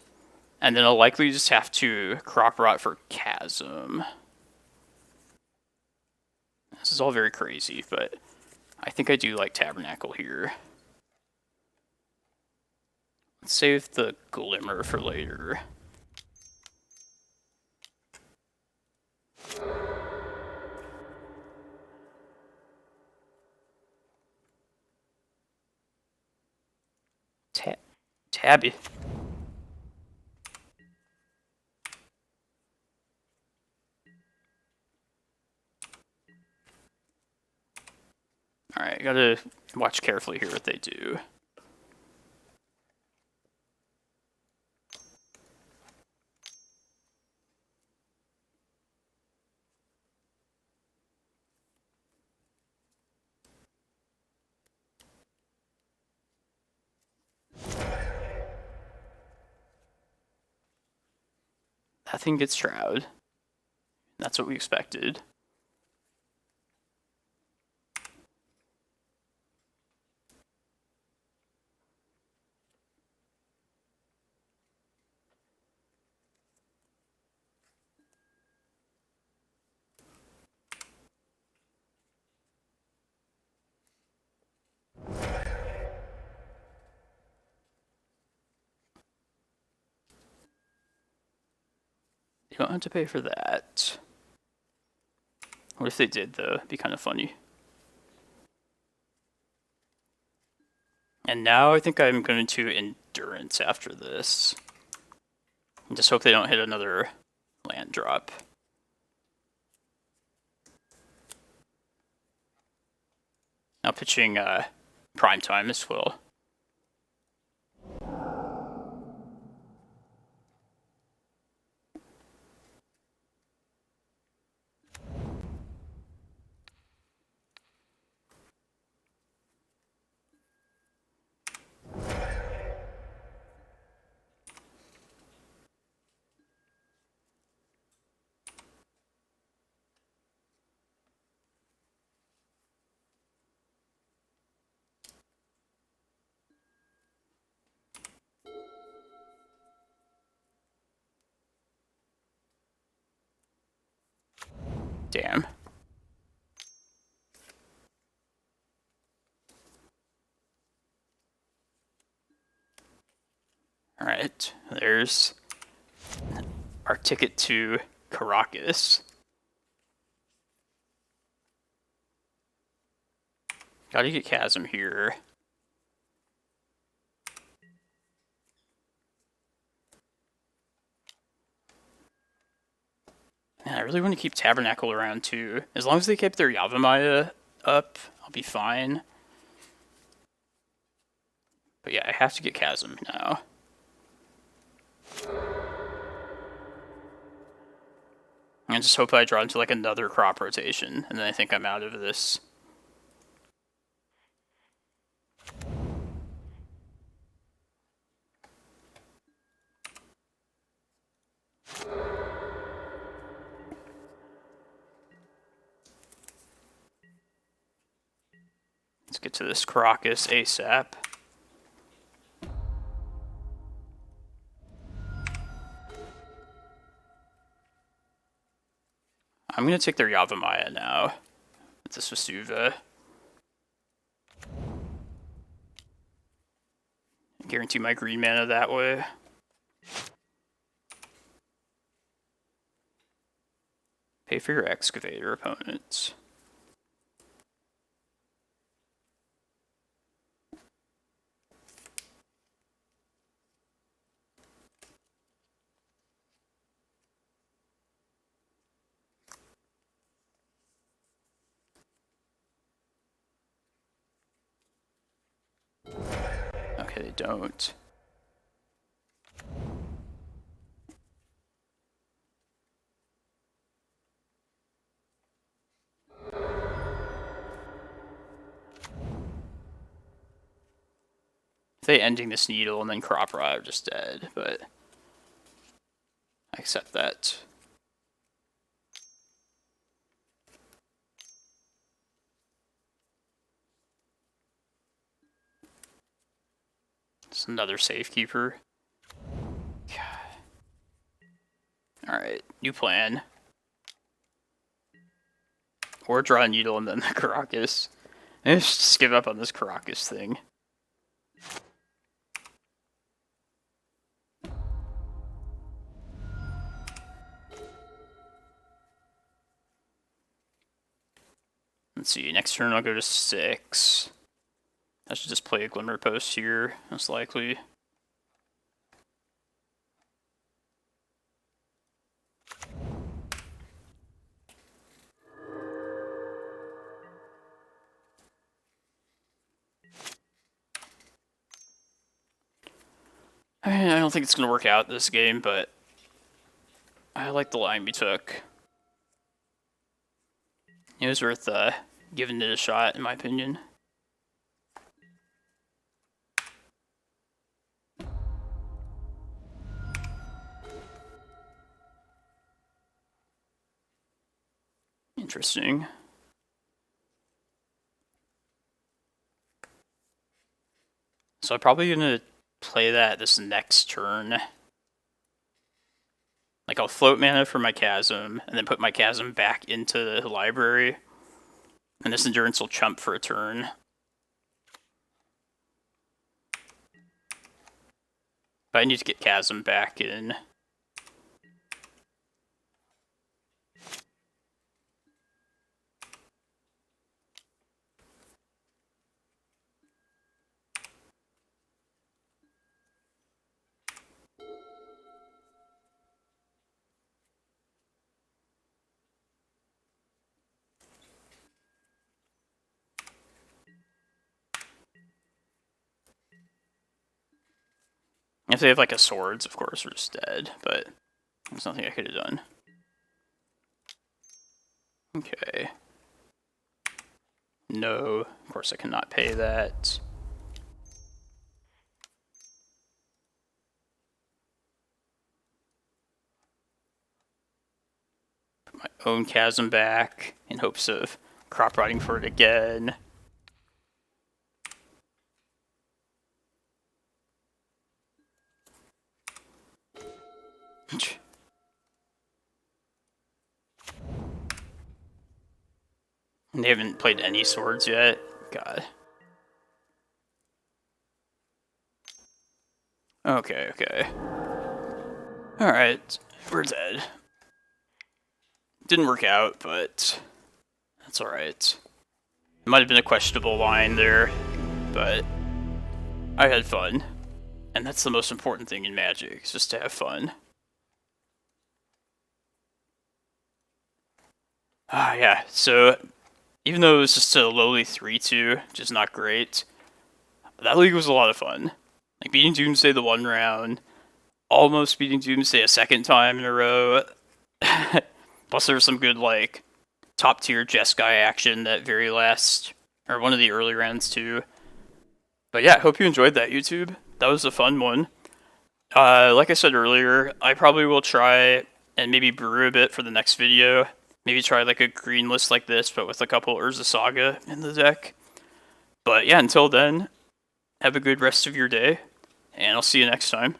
And then I'll likely just have to Crop Rot for Chasm. This is all very crazy, but I think I do like Tabernacle here. Let's save the Glimmer for later. Tabby. Alright, gotta watch carefully here what they do. That thing gets Shroud. That's what we expected. You don't have to pay for that. What if they did, though? It'd be kind of funny. And now I think I'm going to Endurance after this. And just hope they don't hit another land drop. Now pitching Prime Time as well. Damn. Alright, there's our ticket to Karakas. Gotta get Chasm here. Man, I really want to keep Tabernacle around too. As long as they keep their Yavimaya up, I'll be fine. But yeah, I have to get Chasm now. I just hope I draw into like another crop rotation, and then I think I'm out of this. Let's get to this Karakas ASAP. I'm gonna take their Yavimaya now with this Vesuva. Guarantee my green mana that way. Pay for your Excavator, opponents. Okay, they don't. If they ending this needle and then crop rot are just dead, but I accept that. It's another safekeeper. Alright, new plan. Or draw a needle and then the Karakas. Maybe just give up on this Karakas thing. Let's see, next turn I'll go to 6. I should just play a Glimmerpost here, most likely. I mean, I don't think it's going to work out this game, but I like the line we took. It was worth giving it a shot, in my opinion. Interesting. So I'm probably going to play that this next turn. Like, I'll float mana for my Chasm, and then put my Chasm back into the library. And this Endurance will chump for a turn. But I need to get Chasm back in. If they have like a swords, of course, we're just dead, but there's nothing I could have done. Okay. No, of course I cannot pay that. Put my own Chasm back in hopes of crop rotting for it again. And they haven't played any swords yet. God. Okay, okay. Alright, we're dead. Didn't work out, but that's alright. It might have been a questionable line there, but I had fun. And that's the most important thing in Magic, is just to have fun. Yeah, so even though it was just a lowly 3-2, which is not great, that league was a lot of fun. Like, beating Doomsday the one round, almost beating Doomsday a second time in a row. Plus, there was some good, like, top tier Jeskai action that very last, or one of the early rounds too. But yeah, hope you enjoyed that, YouTube. That was a fun one. Like I said earlier, I probably will try and maybe brew a bit for the next video. Maybe try like a green list like this, but with a couple Urza Saga in the deck. But yeah, until then, have a good rest of your day, and I'll see you next time.